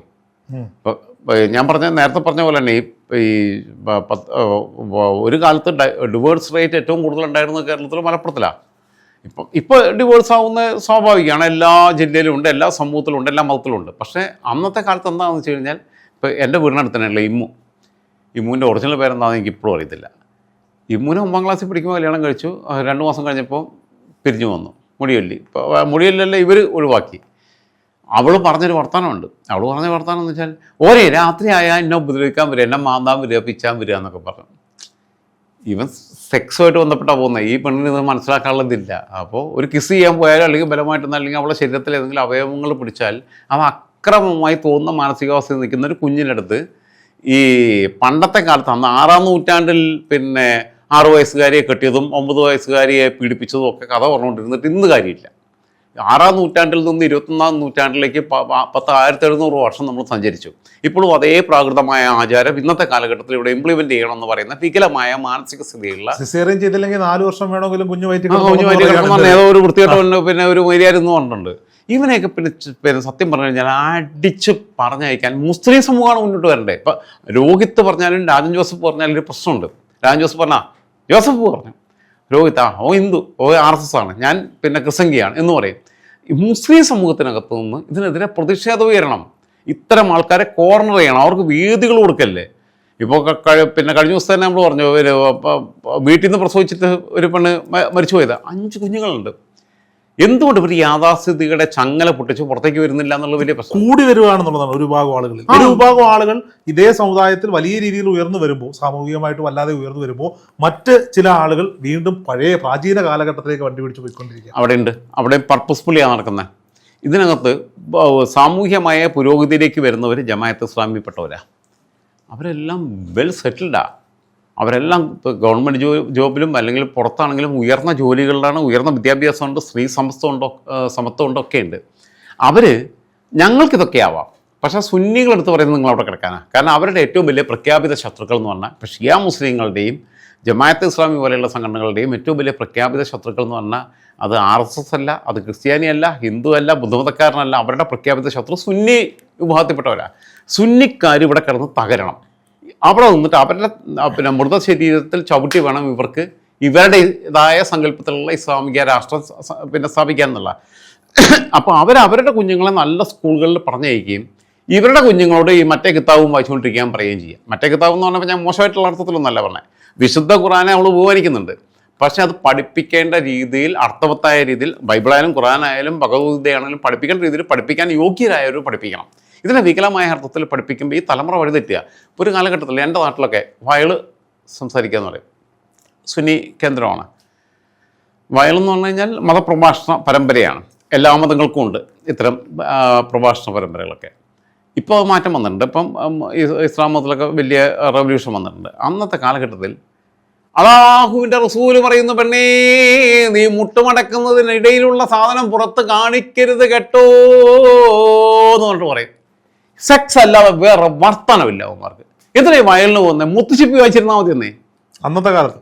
ഞാൻ നേരത്തെ പറഞ്ഞ പോലെ തന്നെ ഈ ഒരു കാലത്ത് ഡിവോഴ്സ് റേറ്റ് ഏറ്റവും കൂടുതലുണ്ടായിരുന്നത് കേരളത്തിൽ മലപ്പുറത്തിലാണ്. ഇപ്പോൾ ഡിവോഴ്സ് ആവുന്ന സ്വാഭാവികമാണ്. എല്ലാ ജില്ലയിലും ഉണ്ട്, എല്ലാ സമൂഹത്തിലും ഉണ്ട്, എല്ലാ മതത്തിലും ഉണ്ട്. പക്ഷേ അന്നത്തെ കാലത്ത് എന്താണെന്ന് വെച്ച് കഴിഞ്ഞാൽ, ഇപ്പോൾ എൻ്റെ വീടിനടുത്ത് തന്നെയുള്ള ഇമ്മുവിൻ്റെ ഒറിജിനൽ പേരെന്താണെന്ന് എനിക്ക് ഇപ്പോഴും അറിയത്തില്ല. ഇമ്മുവിന് 9ാം ക്ലാസ്സിൽ പഠിക്കുമ്പോൾ കല്യാണം കഴിച്ചു. 2 മാസം കഴിഞ്ഞപ്പോൾ പിരിഞ്ഞു വന്നു. മുടിയല്ലല്ല ഇവർ ഒഴിവാക്കി. അവൾ പറഞ്ഞൊരു വർത്തമാനമുണ്ട്. അവൾ പറഞ്ഞ വർത്തമാനം എന്ന് വെച്ചാൽ, ഓരേ രാത്രി ആയാൽ എന്നെ ഉപദ്രവിക്കാൻ വരിക, എന്നെ മാന്താൻ വരിക, പിച്ചാൻ വരിക എന്നൊക്കെ പറഞ്ഞു. ഇവൻ സെക്സുമായിട്ട് ബന്ധപ്പെട്ടാണ് പോകുന്നത്. ഈ പെണ്ണിന് ഇത് മനസ്സിലാക്കാനുള്ളതില്ല. അപ്പോൾ ഒരു കിസ് ചെയ്യാൻ പോയാലും അല്ലെങ്കിൽ ബലമായിട്ടൊന്നും, അല്ലെങ്കിൽ അവളുടെ ശരീരത്തിൽ ഏതെങ്കിലും അവയവങ്ങൾ പിടിച്ചാൽ അത് അക്രമമായി തോന്നുന്ന മാനസികാവസ്ഥയിൽ നിൽക്കുന്ന ഒരു കുഞ്ഞിനടുത്ത് ഈ പണ്ടത്തെ കാലത്ത്, അന്ന് 6ാം നൂറ്റാണ്ടിൽ പിന്നെ 6 വയസ്സുകാരിയെ കെട്ടിയതും 9 വയസ്സുകാരിയെ പീഡിപ്പിച്ചതും ഒക്കെ കഥ പറഞ്ഞുകൊണ്ടിരുന്നിട്ട് ഇന്ന് കാര്യമില്ല. 6ാം നൂറ്റാണ്ടിൽ നിന്ന് 21ാം നൂറ്റാണ്ടിലേക്ക് 1700 വർഷം നമ്മൾ സഞ്ചരിച്ചു. ഇപ്പോഴും അതേ പ്രാകൃതമായ ആചാരം ഇന്നത്തെ കാലഘട്ടത്തിൽ ഇവിടെ ഇംപ്ലിമെന്റ് ചെയ്യണമെന്ന് പറയുന്ന വികലമായ മാനസിക സ്ഥിതിയുള്ള, സിസേറിയൻ ചെയ്തില്ലെങ്കിൽ 4 വർഷം വേണമെങ്കിലും കുഞ്ഞു വയറ്റി ഏതോ ഒരു വൃത്തികെട്ട പിന്നെ ഒരു മര്യാദയെന്ന് പറഞ്ഞിട്ടുണ്ട്. ഇവനെയൊക്കെ പിന്നെ സത്യം പറഞ്ഞു കഴിഞ്ഞാൽ അടിച്ച് പറഞ്ഞയക്കാൻ മുസ്ലിം സമൂഹമാണ് മുന്നോട്ട് വരണ്ടേ. ഇപ്പം രോഹിത്ത് പറഞ്ഞാലും രാജൻ ജോസഫ് പറഞ്ഞാലും ഒരു പ്രശ്നമുണ്ട്. രാജൻ ജോസഫ് പറഞ്ഞാൽ ജോസഫ് പറഞ്ഞു, രോഹിത് ഓ ഹിന്ദു, RSS ആണ്, ഞാൻ പിന്നെ ക്രിസംഗിയാണ് എന്ന് പറയും. ഈ മുസ്ലിം സമൂഹത്തിനകത്ത് നിന്ന് ഇതിനെതിരെ പ്രതിഷേധം ഉയരണം. ഇത്തരം ആൾക്കാരെ കോർണർ ചെയ്യണം, അവർക്ക് വേദികൾ കൊടുക്കല്ലേ. ഇപ്പോൾ പിന്നെ കഴിഞ്ഞ ദിവസം തന്നെ നമ്മൾ പറഞ്ഞു, വീട്ടിൽ നിന്ന് പ്രസവിച്ചിട്ട് ഒരു പെണ്ണ് മരിച്ചു പോയത്, 5 കുഞ്ഞുങ്ങളുണ്ട്. എന്തുകൊണ്ട് ഇവർ യാഥാസ്ഥിതികയുടെ ചങ്ങല പൊട്ടിച്ച് പുറത്തേക്ക് വരുന്നില്ല എന്നുള്ള വലിയ പ്രശ്നം കൂടി വരുവാണെന്നുള്ളതാണ്. ഒരു വിഭാഗം ആളുകളിൽ, ഒരു വിഭാഗം ആളുകൾ ഇതേ സമുദായത്തിൽ വലിയ രീതിയിൽ ഉയർന്നു വരുമ്പോൾ, സാമൂഹികമായിട്ട് വല്ലാതെ ഉയർന്നു വരുമ്പോൾ, മറ്റ് ചില ആളുകൾ വീണ്ടും പഴയ പ്രാചീന കാലഘട്ടത്തിലേക്ക് വണ്ടി പിടിച്ച് പോയിക്കൊണ്ടിരിക്കുക. അവിടെ പർപ്പസ്ഫുള്ളിയാണ് നടക്കുന്നത്. ഇതിനകത്ത് സാമൂഹ്യമായ പുരോഗതിയിലേക്ക് വരുന്നവർ ജമാഅത്ത് ഇസ്ലാമിൽപ്പെട്ടവരാണ്. അവരെല്ലാം വെൽ സെറ്റിൽഡാണ്. അവരെല്ലാം ഗവൺമെൻറ് ജോബിലും അല്ലെങ്കിൽ പുറത്താണെങ്കിലും ഉയർന്ന ജോലികളിലാണ്, ഉയർന്ന വിദ്യാഭ്യാസമുണ്ട്, സ്ത്രീ സമത്വമുണ്ട്, ഒക്കെ ഉണ്ട്. അവർ ഞങ്ങൾക്കിതൊക്കെ ആവാം. പക്ഷേ സുന്നികളെടുത്ത് പറയുന്നത് നിങ്ങളവിടെ കിടക്കാനാണ്. കാരണം അവരുടെ ഏറ്റവും വലിയ പ്രഖ്യാപിത ശത്രുക്കൾ എന്ന് പറഞ്ഞാൽ, ഇപ്പോൾ ഷിയ മുസ്ലിങ്ങളുടെയും ജമാഅത്ത് ഇസ്ലാമി പോലെയുള്ള സംഘടനകളുടെയും ഏറ്റവും വലിയ പ്രഖ്യാപിത ശത്രുക്കൾ എന്ന് പറഞ്ഞാൽ അത് RSS അല്ല, അത് ക്രിസ്ത്യാനി അല്ല, ഹിന്ദു അല്ല, ബുദ്ധമതക്കാരനല്ല. അവരുടെ പ്രഖ്യാപിത ശത്രു സുന്നി വിഭാഗത്തിൽപ്പെട്ടവരാണ്. സുന്നിക്കാർ ഇവിടെ കിടന്ന് തകരണം. അവിടെ നിന്നിട്ട് അവരുടെ പിന്നെ മൃതശരീരത്തിൽ ചവിട്ടി വേണം ഇവർക്ക് ഇവരുടേതായ സങ്കല്പത്തിലുള്ള ഇസ്ലാമിക രാഷ്ട്രം പിന്നെ സ്ഥാപിക്കുക എന്നുള്ള. അപ്പോൾ അവരുടെ കുഞ്ഞുങ്ങളെ നല്ല സ്കൂളുകളിൽ പറഞ്ഞയക്കുകയും ഇവരുടെ കുഞ്ഞുങ്ങളോട് ഈ മറ്റേ കിതാബും വായിച്ചുകൊണ്ടിരിക്കാൻ പറയുകയും ചെയ്യാം. മറ്റേ കിതാബ് എന്ന് പറഞ്ഞപ്പോൾ ഞാൻ മോശമായിട്ടുള്ള അർത്ഥത്തിലൊന്നല്ല പറഞ്ഞത്. വിശുദ്ധ ഖുറാനെ അവൾ ബഹുമാനിക്കുന്നുണ്ട്, പക്ഷെ അത് പഠിപ്പിക്കേണ്ട രീതിയിൽ, അർത്ഥവത്തായ രീതിയിൽ, ബൈബിളായാലും ഖുറാനായാലും ഭഗവത്ഗീതയാണെങ്കിലും പഠിപ്പിക്കേണ്ട രീതിയിൽ പഠിപ്പിക്കാൻ യോഗ്യരായവർ പഠിപ്പിക്കണം. ഇതിനെ വികലമായ അർത്ഥത്തിൽ പഠിപ്പിക്കുമ്പോൾ ഈ തലമുറ വഴിതെറ്റുക. ഇപ്പോൾ ഒരു കാലഘട്ടത്തിൽ എൻ്റെ നാട്ടിലൊക്കെ വയൽ സംസാരിക്കുക എന്ന് പറയും, സുന്നി കേന്ദ്രമാണ്. വയലെന്ന് പറഞ്ഞു കഴിഞ്ഞാൽ മതപ്രഭാഷണ പരമ്പരയാണ്. എല്ലാ മതങ്ങൾക്കും ഉണ്ട് ഇത്തരം പ്രഭാഷണ പരമ്പരകളൊക്കെ. ഇപ്പോൾ മാറ്റം വന്നിട്ടുണ്ട്. ഇപ്പം ഇസ്ലാം മതത്തിലൊക്കെ വലിയ റെവല്യൂഷൻ വന്നിട്ടുണ്ട്. അന്നത്തെ കാലഘട്ടത്തിൽ അല്ലാഹുവിൻ്റെ റസൂല് പറയുന്നു, പെണ്ണേ നീ മുട്ടുമടക്കുന്നതിനിടയിലുള്ള സാധനം പുറത്ത് കാണിക്കരുത് കേട്ടോ എന്ന് പറഞ്ഞിട്ട് പറയും. സെക്സ് അല്ലാതെ വേറെ വർത്തനമില്ല അവന്മാർക്ക്. എന്തിനാ വയലിന് പോകുന്നത്? മുത്തുച്ചിപ്പി വായിച്ചിരുന്നാൽ മതി എന്നേ അന്നത്തെ കാലത്ത്.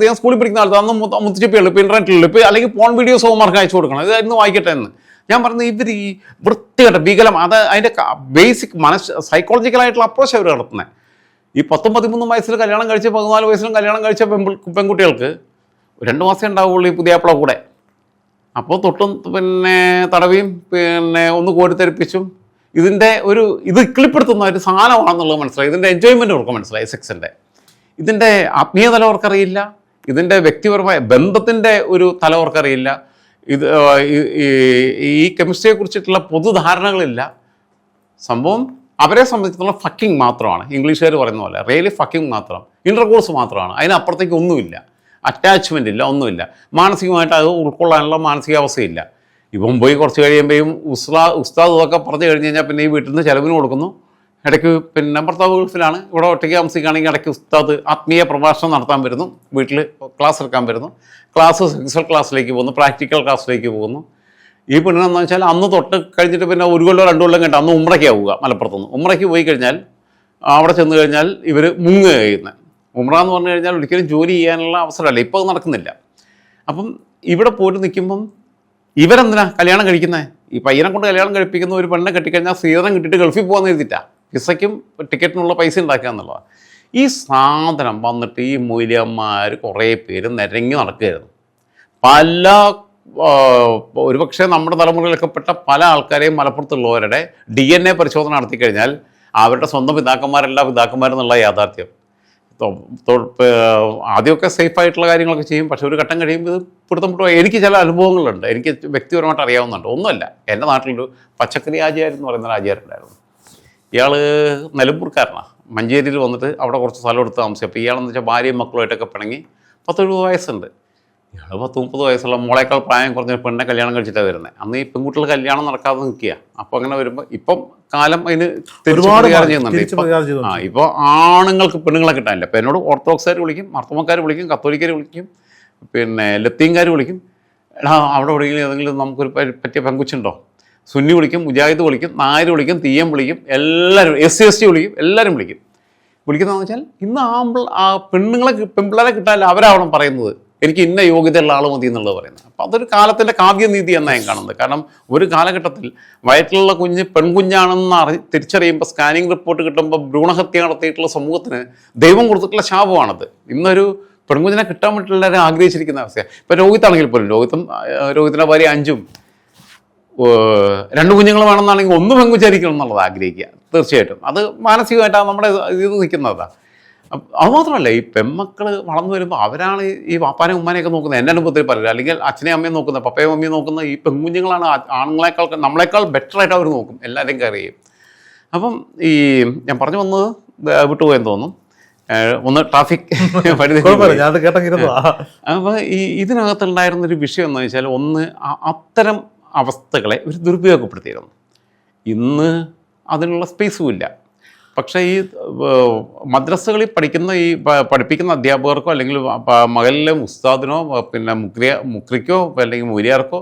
ഞാൻ സ്കൂളിൽ പഠിക്കുന്ന കാലത്ത് അന്ന് മുത്തുച്ചിപ്പിയുള്ളൂ, ഇപ്പോൾ ഇൻ്റർനെറ്റിലുള്ളൂ, ഇപ്പോൾ അല്ലെങ്കിൽ പോൺ വീഡിയോസ് ഹോംവർക്ക് അയച്ചു കൊടുക്കണം, ഇതായിരുന്നു വായിക്കട്ടെ എന്ന്. ഞാൻ പറഞ്ഞത് ഇവർ ഈ വൃത്തികെട്ട വികലം, അത് അതിൻ്റെ ബേസിക് സൈക്കോളജിക്കലായിട്ടുള്ള അപ്രോച്ച് അവർ നടത്തുന്നത്. ഈ 10-13 വയസ്സിൽ കല്യാണം കഴിച്ച് 14 വയസ്സിലും കല്യാണം കഴിച്ച പെൺകുട്ടികൾക്ക് 2 മാസം ഉണ്ടാവുള്ളൂ ഈ പുതിയാപ്പിള കൂടെ. അപ്പോൾ തൊട്ടും പിന്നെ തടവിയും പിന്നെ ഒന്ന് കോരിത്തെരിപ്പിച്ചും ഇത് ഇക്കിളിപ്പെടുത്തുന്ന ഒരു സാധനമാണെന്നുള്ളത് മനസ്സിലായി. ഇതിൻ്റെ എൻജോയ്മെൻറ്റ് അവർക്ക് മനസ്സിലായി. സെക്സിൻ്റെ ഇതിൻ്റെ ആത്മീയ തലം അവർക്കറിയില്ല, ഇതിൻ്റെ വ്യക്തിപരമായ ബന്ധത്തിൻ്റെ ഒരു തലം അവർക്കറിയില്ല, ഈ കെമിസ്ട്രിയെ കുറിച്ചിട്ടുള്ള പൊതുധാരണകളില്ല. സംഭവം അവരെ സംബന്ധിച്ചിടത്തോളം ഫക്കിങ് മാത്രമാണ്. ഇംഗ്ലീഷുകാർ പറയുന്ന പോലെ റിയലി ഫക്കിങ് മാത്രം, ഇൻ്റർകോഴ്സ് മാത്രമാണ്. അതിനപ്പുറത്തേക്ക് ഒന്നുമില്ല, അറ്റാച്ച്മെൻ്റ് ഇല്ല, ഒന്നുമില്ല. മാനസികമായിട്ട് അത് ഉൾക്കൊള്ളാനുള്ള മാനസികാവസ്ഥയില്ല. ഇപ്പം പോയി കുറച്ച് കഴിയുമ്പോഴും ഉസ്താദ് ഇതൊക്കെ പറഞ്ഞു കഴിഞ്ഞ് കഴിഞ്ഞാൽ പിന്നെ ഈ വീട്ടിൽ നിന്ന് ചിലവിന് കൊടുക്കുന്നു. ഇടയ്ക്ക് പിന്നെ ഭർത്താവ് ഗൾഫിലാണ്, ഇവിടെ ഒറ്റയ്ക്ക് താമസിക്കുകയാണെങ്കിൽ ഇടയ്ക്ക് ഉസ്താദ് ആത്മീയ പ്രഭാഷണം നടത്താൻ വരുന്നു, വീട്ടിൽ ക്ലാസ് എടുക്കാൻ വരുന്നു, ക്ലാസ് സെക്സ്വൽ ക്ലാസ്സിലേക്ക് പോകുന്നു, പ്രാക്ടിക്കൽ ക്ലാസ്സിലേക്ക് പോകുന്നു. ഈ പെണ്ണെന്ന് വെച്ചാൽ അന്ന് തൊട്ട് കഴിഞ്ഞിട്ട് പിന്നെ 1 കൊല്ലം 2 കൊല്ലം കഴിഞ്ഞിട്ട് അന്ന് ഉംറയ്ക്ക് ആവുക. മലപ്പുറത്തുനിന്ന് ഉംറയ്ക്ക് പോയി കഴിഞ്ഞാൽ അവിടെ ചെന്ന് കഴിഞ്ഞാൽ ഇവർ മുങ്ങുക ചെയ്യുന്നത്. ഉംറ എന്ന് പറഞ്ഞു കഴിഞ്ഞാൽ ഒരിക്കലും ജോലി ചെയ്യാനുള്ള അവസരമല്ല, ഇപ്പോൾ അത് നടക്കുന്നില്ല. അപ്പം ഇവിടെ പോയിട്ട് നിൽക്കുമ്പം ഇവരെന്തിനാ കല്യാണം കഴിക്കുന്നത്? ഈ പയ്യനെ കൊണ്ട് കല്യാണം കഴിപ്പിക്കുന്ന ഒരു പെണ്ണെ കെട്ടിക്കഴിഞ്ഞാൽ സ്ത്രീധനം കിട്ടിയിട്ട് ഗൾഫിൽ പോകാൻ എഴുതിയിട്ടാണ്, വിസയ്ക്കും ടിക്കറ്റിനുള്ള പൈസ ഉണ്ടാക്കുക എന്നുള്ളതാണ്. ഈ സാധനം വന്നിട്ട് ഈ മൂല്യന്മാർ കുറേ പേര് നിരങ്ങി നടക്കുകയായിരുന്നു. പല ഒരുപക്ഷെ നമ്മുടെ തലമുറയിലൊക്കെ പെട്ട പല ആൾക്കാരെയും മലപ്പുറത്തുള്ളവരുടെ DNA പരിശോധന നടത്തി കഴിഞ്ഞാൽ അവരുടെ സ്വന്തം പിതാക്കന്മാരല്ല പിതാക്കന്മാരെന്നുള്ള യാഥാർത്ഥ്യം. ആദ്യമൊക്കെ സേഫായിട്ടുള്ള കാര്യങ്ങളൊക്കെ ചെയ്യും, പക്ഷെ ഒരു ഘട്ടം കഴിയുമ്പോൾ ഇത് പിടുത്തപ്പെട്ടു. എനിക്ക് ചില അനുഭവങ്ങളുണ്ട്, എനിക്ക് വ്യക്തിപരമായിട്ട് അറിയാവുന്നുണ്ട്. ഒന്നുമല്ല, എൻ്റെ നാട്ടിലൊരു പച്ചക്കറി ആചാര്യൻ എന്ന് പറയുന്ന ആചാര്യനുണ്ടായിരുന്നു. ഇയാൾ നിലമ്പൂർക്കാരനാണ്. മഞ്ചേരിയിൽ വന്നിട്ട് അവിടെ കുറച്ച് സ്ഥലം എടുത്ത് താമസിക്കും. അപ്പോൾ ഇയാളെന്ന് വെച്ചാൽ ഭാര്യയും മക്കളുമായിട്ടൊക്കെ പിണങ്ങി 10-70 വയസ്സുണ്ട്. ഇയാൾ 10-30 വയസ്സുള്ള മോളേക്കാൾ പ്രായം കുറഞ്ഞ പെണ്ണെ കല്യാണം കഴിച്ചിട്ടാണ് വരുന്നത്. അന്ന് ഈ പെൺകുട്ടികൾ കല്യാണം നടക്കാതെ നിൽക്കുക. അപ്പോൾ അങ്ങനെ വരുമ്പോൾ ഇപ്പം കാലം അതിന് ഒരുപാട് ചെയ്യുന്നുണ്ട്. ഇപ്പോൾ ആണുങ്ങൾക്ക് പെണ്ണുങ്ങളെ കിട്ടാനില്ല. അപ്പോൾ എന്നോട് ഓർത്തഡോക്സുകാർ വിളിക്കും, മർത്തമക്കാർ വിളിക്കും, കത്തോലിക്കാർ വിളിക്കും, പിന്നെ ലത്തീൻകാർ വിളിക്കും. അവിടെ എവിടെയെങ്കിലും ഏതെങ്കിലും നമുക്കൊരു പറ്റിയ പെങ്കുച്ചുണ്ടോ? സുന്നി വിളിക്കും, മുജാഹിദ് വിളിക്കും, നായർ വിളിക്കും, തീയം വിളിക്കും, എല്ലാവരും SC വിളിക്കും, എല്ലാവരും വിളിക്കും. വിളിക്കുന്നതെന്ന് വെച്ചാൽ ഇന്ന് പെൺപിള്ളേരെ കിട്ടാനില്ല, അവരാവണം പറയുന്നത് എനിക്ക് ഇന്ന യോഗ്യതയുള്ള ആൾ മതി എന്നുള്ളത് പറയുന്നത്. അപ്പോൾ അതൊരു കാലത്തിൻ്റെ കാവ്യനീതി എന്നാണ് ഞാൻ കാണുന്നത്. കാരണം ഒരു കാലഘട്ടത്തിൽ വയറ്റിലുള്ള കുഞ്ഞ് പെൺകുഞ്ഞാണെന്ന് തിരിച്ചറിയുമ്പോൾ സ്കാനിങ് റിപ്പോർട്ട് കിട്ടുമ്പോൾ ഭ്രൂണഹത്യ നടത്തിയിട്ടുള്ള സമൂഹത്തിന് ദൈവം കൊടുത്തിട്ടുള്ള ശാപമാണത്. ഇന്നൊരു പെൺകുഞ്ഞിനെ കിട്ടാൻ വേണ്ടി എല്ലാവരും ആഗ്രഹിച്ചിരിക്കുന്ന അവസ്ഥയാണ്. ഇപ്പോൾ രോഹിത്താണെങ്കിൽ പോലും രോഹിത്തിൻ്റെ ഭാര്യ 5 2 കുഞ്ഞുങ്ങൾ വേണമെന്നാണെങ്കിൽ 1 പെൺകുഞ്ഞായിരിക്കണം എന്നുള്ളത് ആഗ്രഹിക്കുക. തീർച്ചയായിട്ടും അത് മാനസികമായിട്ടാണ് നമ്മുടെ ഇത് നിൽക്കുന്നതാണ്. അതുമാത്രമല്ല, ഈ പെൺമക്കൾ വളർന്നു വരുമ്പോൾ അവരാണ് ഈ വാപ്പാനെയും ഉമ്മാനെയൊക്കെ നോക്കുന്നത്. എൻ്റെ അനുഭവത്തിൽ പലരും, അല്ലെങ്കിൽ അച്ഛനെയും അമ്മയും നോക്കുന്ന, പപ്പയും അമ്മയും നോക്കുന്ന ഈ പെൺകുഞ്ഞുങ്ങളാണ്. ആണുങ്ങളെക്കാൾ നമ്മളെക്കാൾ ബെറ്ററായിട്ട് അവർ നോക്കും, എല്ലാവരെയും കെയർ ചെയ്യും. അപ്പം ഈ ഞാൻ പറഞ്ഞു വന്നത് വിട്ടുപോയെന്ന് തോന്നുന്നു. ഒന്ന് ട്രാഫിക് അപ്പോൾ ഇതിനകത്തുണ്ടായിരുന്നൊരു വിഷയം എന്ന് വെച്ചാൽ, ഒന്ന് അത്തരം അവസ്ഥകളെ ഒരു ദുരുപയോഗപ്പെടുത്തിയിരുന്നു. ഇന്ന് അതിനുള്ള സ്പേസും ഇല്ല. പക്ഷേ ഈ മദ്രസകളിൽ പഠിപ്പിക്കുന്ന അധ്യാപകർക്കോ അല്ലെങ്കിൽ മകളിലെ ഉസ്താദിനോ പിന്നെ മുക്രിക്കോ അല്ലെങ്കിൽ മൂലിയാർക്കോ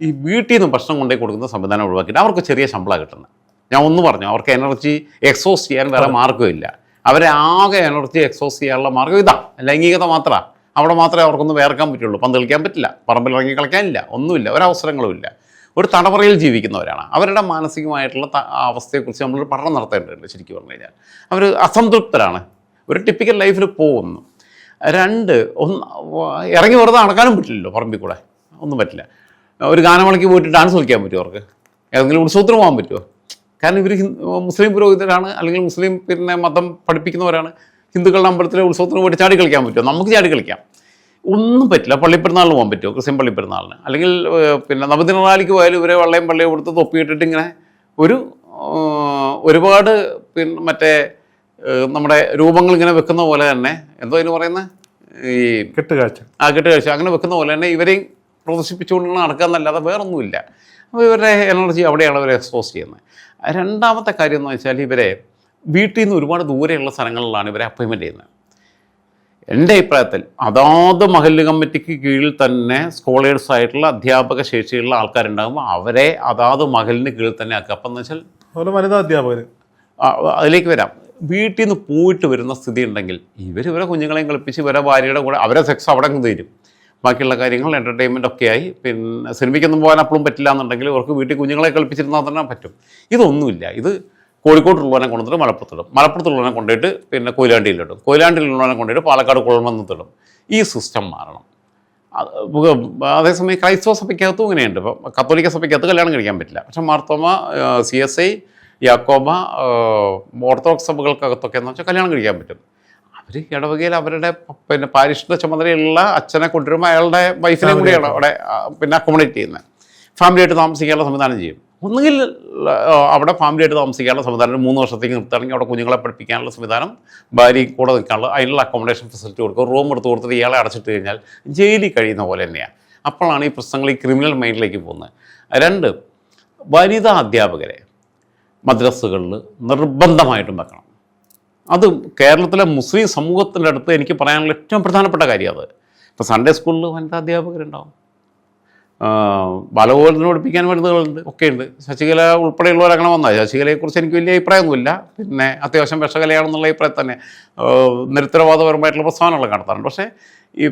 ഈ വീട്ടിൽ നിന്ന് ഭക്ഷണം കൊണ്ടുപോയി കൊടുക്കുന്ന സംവിധാനം ഒഴിവാക്കിയിട്ട് അവർക്ക് ചെറിയ ശമ്പളം കിട്ടുന്നത്. ഞാൻ ഒന്ന് പറഞ്ഞു, അവർക്ക് എനർജി എക്സോസ്റ്റ് ചെയ്യാൻ വേറെ മാർഗ്ഗവും ഇല്ല. അവരെ ആകെ എനർജി എക്സോസ്റ്റ് ചെയ്യാനുള്ള മാർഗ്ഗം ഇതാ, ലൈംഗികത മാത്രമാണ്. അവിടെ മാത്രമേ അവർക്കൊന്ന് വേർക്കാൻ പറ്റുള്ളൂ. പന്ത് കളിക്കാൻ പറ്റില്ല, പറമ്പിൽ ഇറങ്ങി കളിക്കാനില്ല, ഒന്നുമില്ല, ഒരവസരങ്ങളും ഇല്ല. ഒരു തടവറയിൽ ജീവിക്കുന്നവരാണ്. അവരുടെ മാനസികമായിട്ടുള്ള അവസ്ഥയെക്കുറിച്ച് നമ്മളൊരു പഠനം നടത്തേണ്ടതുണ്ട്. ശരിക്കും പറഞ്ഞു കഴിഞ്ഞാൽ അവർ അസംതൃപ്തരാണ്, ഒരു ടിപ്പിക്കൽ ലൈഫിൽ പോകുന്നു. 2, ഇറങ്ങി വെറുതെ നടക്കാനും പറ്റില്ലല്ലോ, പറമ്പിൽ കൂടെ ഒന്നും പറ്റില്ല. ഒരു ഗാനമേളയ്ക്ക് പോയിട്ട് ഡാൻസ് കളിക്കാൻ പറ്റുമോ അവർക്ക്? ഏതെങ്കിലും ഉത്സവത്തിന് പോകാൻ പറ്റുമോ? കാരണം ഇവർ മുസ്ലിം പുരോഹിതരാണ്, അല്ലെങ്കിൽ മുസ്ലിം മതം പഠിപ്പിക്കുന്നവരാണ്. ഹിന്ദുക്കളുടെ അമ്പലത്തിലെ ഉത്സവത്തിന് പോയിട്ട് ചാടി കളിക്കാൻ പറ്റുമോ? നമുക്ക് ചാടി കളിക്കാം, ഒന്നും പറ്റില്ല. പള്ളിപ്പെരുന്നാളിന് പോകാൻ പറ്റുമോ? ക്രിസ്ത്യൻ പള്ളിപ്പെരുന്നാളിന്. അല്ലെങ്കിൽ നവദിന റാലിക്ക് പോയാലും ഇവരെ വള്ളയും പള്ളിയും കൊടുത്ത് തൊപ്പിയിട്ടിട്ട് ഇങ്ങനെ ഒരുപാട് മറ്റേ നമ്മുടെ രൂപങ്ങൾ ഇങ്ങനെ വെക്കുന്ന പോലെ തന്നെ, എന്തോ അതിന് പറയുന്നത്, ഈ കെട്ടുകാഴ്ച അങ്ങനെ വെക്കുന്ന പോലെ തന്നെ ഇവരെയും പ്രദർശിപ്പിച്ചുകൊണ്ട് നടക്കാമെന്നല്ലാതെ വേറൊന്നുമില്ല. അപ്പോൾ ഇവരുടെ എനർജി അവിടെയാണ് ഇവരെ എക്സ്പോസ് ചെയ്യുന്നത്. 2ാമത്തെ കാര്യം എന്ന് വെച്ചാൽ ഇവരെ വീട്ടിൽ നിന്ന് ഒരുപാട് ദൂരെയുള്ള സ്ഥലങ്ങളിലാണ് ഇവരെ അപ്പോയിൻമെൻറ്റ് ചെയ്യുന്നത്. എൻ്റെ അഭിപ്രായത്തിൽ അതാത് മഹല്ല് കമ്മിറ്റിക്ക് കീഴിൽ തന്നെ സ്കോളേഴ്സ് ആയിട്ടുള്ള അധ്യാപക ശേഷിയുള്ള ആൾക്കാരുണ്ടാകുമ്പോൾ അവരെ അതാത് മഹലിന് കീഴിൽ തന്നെ ആക്കുക. അപ്പം എന്ന് വെച്ചാൽ വനിതാ അധ്യാപകർ അതിലേക്ക് വരാം. വീട്ടിൽ നിന്ന് പോയിട്ട് വരുന്ന സ്ഥിതി ഉണ്ടെങ്കിൽ ഇവരെ കുഞ്ഞുങ്ങളെയും കളിപ്പിച്ച് ഇവരെ ഭാര്യയുടെ കൂടെ അവരെ സെക്സ് അവിടെ തീരും. ബാക്കിയുള്ള കാര്യങ്ങൾ എൻ്റർടൈൻമെൻ്റ് ഒക്കെയായി. പിന്നെ സിനിമയ്ക്കൊന്നും പോകാൻ അപ്പോഴും പറ്റില്ല എന്നുണ്ടെങ്കിൽ അവർക്ക് വീട്ടിൽ കുഞ്ഞുങ്ങളെ കളിപ്പിച്ചിരുന്നാൽ തന്നെ പറ്റും. ഇതൊന്നുമില്ല. ഇത് കോഴിക്കോട്ടുള്ളവനെ കൊണ്ടുവന്നിട്ട് മലപ്പുറത്തുള്ളവനെ കൊണ്ടുപോയിട്ട് പിന്നെ കൊയിലാണ്ടിയിലിടും, കൊയിലാണ്ടിയിലുള്ളവനെ കൊണ്ടുപോയിട്ട് പാലക്കാട് കുളമന്നത്തിടും. ഈ സിസ്റ്റം മാറണം. അതേസമയം ക്രൈസ്തവ സഭയ്ക്കകത്തും ഇങ്ങനെയുണ്ട്. ഇപ്പം കത്തോലിക്ക സഭയ്ക്കകത്ത് കല്യാണം കഴിക്കാൻ പറ്റില്ല. പക്ഷേ മാർത്തോമ, CSI, യാക്കോബ, ഓർത്തഡോക്സ് സഭകൾക്കകത്തൊക്കെ എന്ന് വെച്ചാൽ കല്യാണം കഴിക്കാൻ പറ്റും. അവർ ഇടവകയിൽ അവരുടെ പാരിഷിന്റെ ചുമതലയുള്ള അച്ഛനെ കൊണ്ടുവരുമ്പോൾ അയാളുടെ വൈഫിനെ കൂടിയാണ് അവിടെ അക്കോമഡേറ്റ് ചെയ്യുന്നത്. ഫാമിലിയായിട്ട് താമസിക്കാനുള്ള സംവിധാനം ചെയ്യും. ഒന്നുകിൽ അവിടെ ഫാമിലിയായിട്ട് താമസിക്കാനുള്ള സംവിധാനം 3 വർഷത്തേക്ക് നിർത്തുകയാണെങ്കിൽ അവിടെ കുഞ്ഞുങ്ങളെ പഠിപ്പിക്കാനുള്ള സംവിധാനം, ഭാര്യ കൂടെ നിൽക്കാനുള്ള അതിനുള്ള അക്കോമഡേഷൻ ഫെസിലിറ്റി കൊടുക്കും. റൂം എടുത്ത് കൊടുത്തിട്ട് ഇയാളെ അടച്ചിട്ട് കഴിഞ്ഞാൽ ജയിലിൽ കഴിയുന്ന പോലെ തന്നെയാണ്. അപ്പോഴാണ് ഈ പ്രശ്നങ്ങൾ ഈ ക്രിമിനൽ മൈൻഡിലേക്ക് പോകുന്നത്. 2, വനിതാ അധ്യാപകരെ മദ്രസകളിൽ നിർബന്ധമായിട്ടും വെക്കണം. അത് കേരളത്തിലെ മുസ്ലിം സമൂഹത്തിൻ്റെ അടുത്ത് എനിക്ക് പറയാനുള്ള ഏറ്റവും പ്രധാനപ്പെട്ട കാര്യം അത്. ഇപ്പോൾ സൺഡേ സ്കൂളിൽ വനിതാ അധ്യാപകരുണ്ടാവും, ബാലഗോകുലത്തിന് പഠിപ്പിക്കാൻ മരുന്നുകളുണ്ട്, ഒക്കെയുണ്ട്. ശശികല ഉൾപ്പെടെയുള്ളവർ അങ്ങനെ വന്നാൽ, ശശികലയെക്കുറിച്ച് എനിക്ക് വലിയ അഭിപ്രായമൊന്നുമില്ല. അത്യാവശ്യം വിഷകലയാണെന്നുള്ള അഭിപ്രായം തന്നെ നിരുത്തരവാദപരമായിട്ടുള്ള പ്രസ്താവനകൾ നടത്താറുണ്ട്. പക്ഷേ ഈ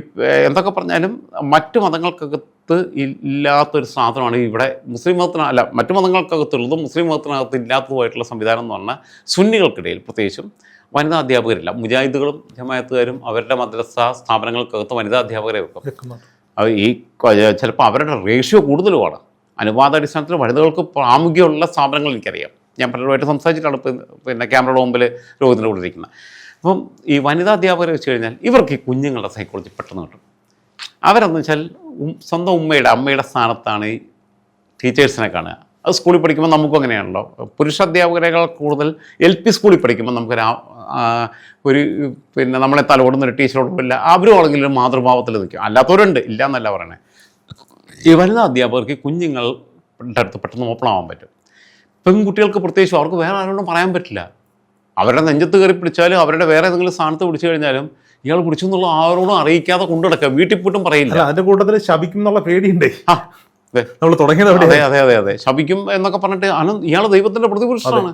എന്തൊക്കെ പറഞ്ഞാലും മറ്റു മതങ്ങൾക്കകത്ത് ഇല്ലാത്തൊരു സാധനമാണ് ഇവിടെ മുസ്ലിം മതത്തിനല്ല, മറ്റു മതങ്ങൾക്കകത്തുള്ളതും മുസ്ലിം മതത്തിനകത്ത് ഇല്ലാത്തതുമായിട്ടുള്ള സംവിധാനം എന്ന് പറഞ്ഞാൽ സുന്നികൾക്കിടയിൽ പ്രത്യേകിച്ചും വനിതാ അധ്യാപകരില്ല. മുജാഹിദുകളും ജമാഅത്തുകാരും അവരുടെ മദ്രസ സ്ഥാപനങ്ങൾക്കകത്ത് വനിതാ അധ്യാപകരെ വെക്കും. അത് ഈ ചിലപ്പോൾ അവരുടെ റേഷ്യോ കൂടുതലുമാണ്. അനുപാതാടിസ്ഥാനത്തിൽ വനിതകൾക്ക് പ്രാമുഖ്യമുള്ള സ്ഥാപനങ്ങൾ എനിക്കറിയാം. ഞാൻ പലരുമായിട്ട് സംസാരിച്ചിട്ടാണ് ക്യാമറയുടെ മുമ്പിൽ രോഗത്തിൻ്റെ കൂടെ ഇരിക്കുന്നത്. അപ്പം ഈ വനിതാ അധ്യാപകരെ വെച്ച് കഴിഞ്ഞാൽ ഇവർക്ക് ഈ കുഞ്ഞുങ്ങളുടെ സൈക്കോളജി പെട്ടെന്ന് കിട്ടും. അവരെന്ന് വെച്ചാൽ സ്വന്തം അമ്മയുടെ സ്ഥാനത്താണ് ഈ ടീച്ചേഴ്സിനെ കാണുക. അത് സ്കൂളിൽ പഠിക്കുമ്പോൾ നമുക്കും അങ്ങനെയാണല്ലോ. പുരുഷ അധ്യാപകരെക്കാൾ കൂടുതൽ LP സ്കൂളിൽ പഠിക്കുമ്പോൾ നമുക്കൊരു നമ്മളെ തലോടുന്നൊരു ടീച്ചറോടുമില്ല, അവരും ആണെങ്കിലും മാതൃഭാവത്തിൽ നിൽക്കും. അല്ലാത്തവരുണ്ട്, ഇല്ല എന്നല്ല പറയണേ. ഈ വനിതാ അധ്യാപകർക്ക് കുഞ്ഞുങ്ങളുടെ അടുത്ത് പെട്ടെന്ന് ഓപ്പൺ ആവാൻ പറ്റും. പെൺകുട്ടികൾക്ക് പ്രത്യേകിച്ചും അവർക്ക് വേറെ ആരോടും പറയാൻ പറ്റില്ല. അവരുടെ നെഞ്ചത്ത് കയറി പിടിച്ചാലും അവരുടെ വേറെ ഏതെങ്കിലും സ്ഥാനത്ത് പിടിച്ചു കഴിഞ്ഞാലും ഇയാൾ പിടിച്ചു എന്നുള്ള ആരോടും അറിയിക്കാതെ കൊണ്ടുനടക്കുക. വീട്ടിൽ പോയിട്ടും പറയില്ല. അതിന്റെ കൂട്ടത്തിൽ ശപിക്കും എന്നുള്ള പേടിയുണ്ടേ. നമ്മൾ തുടങ്ങിയത് അതെ ശപിക്കും എന്നൊക്കെ പറഞ്ഞിട്ട് ഇയാൾ ദൈവത്തിന്റെ പ്രതിപുരുഷനാണ്.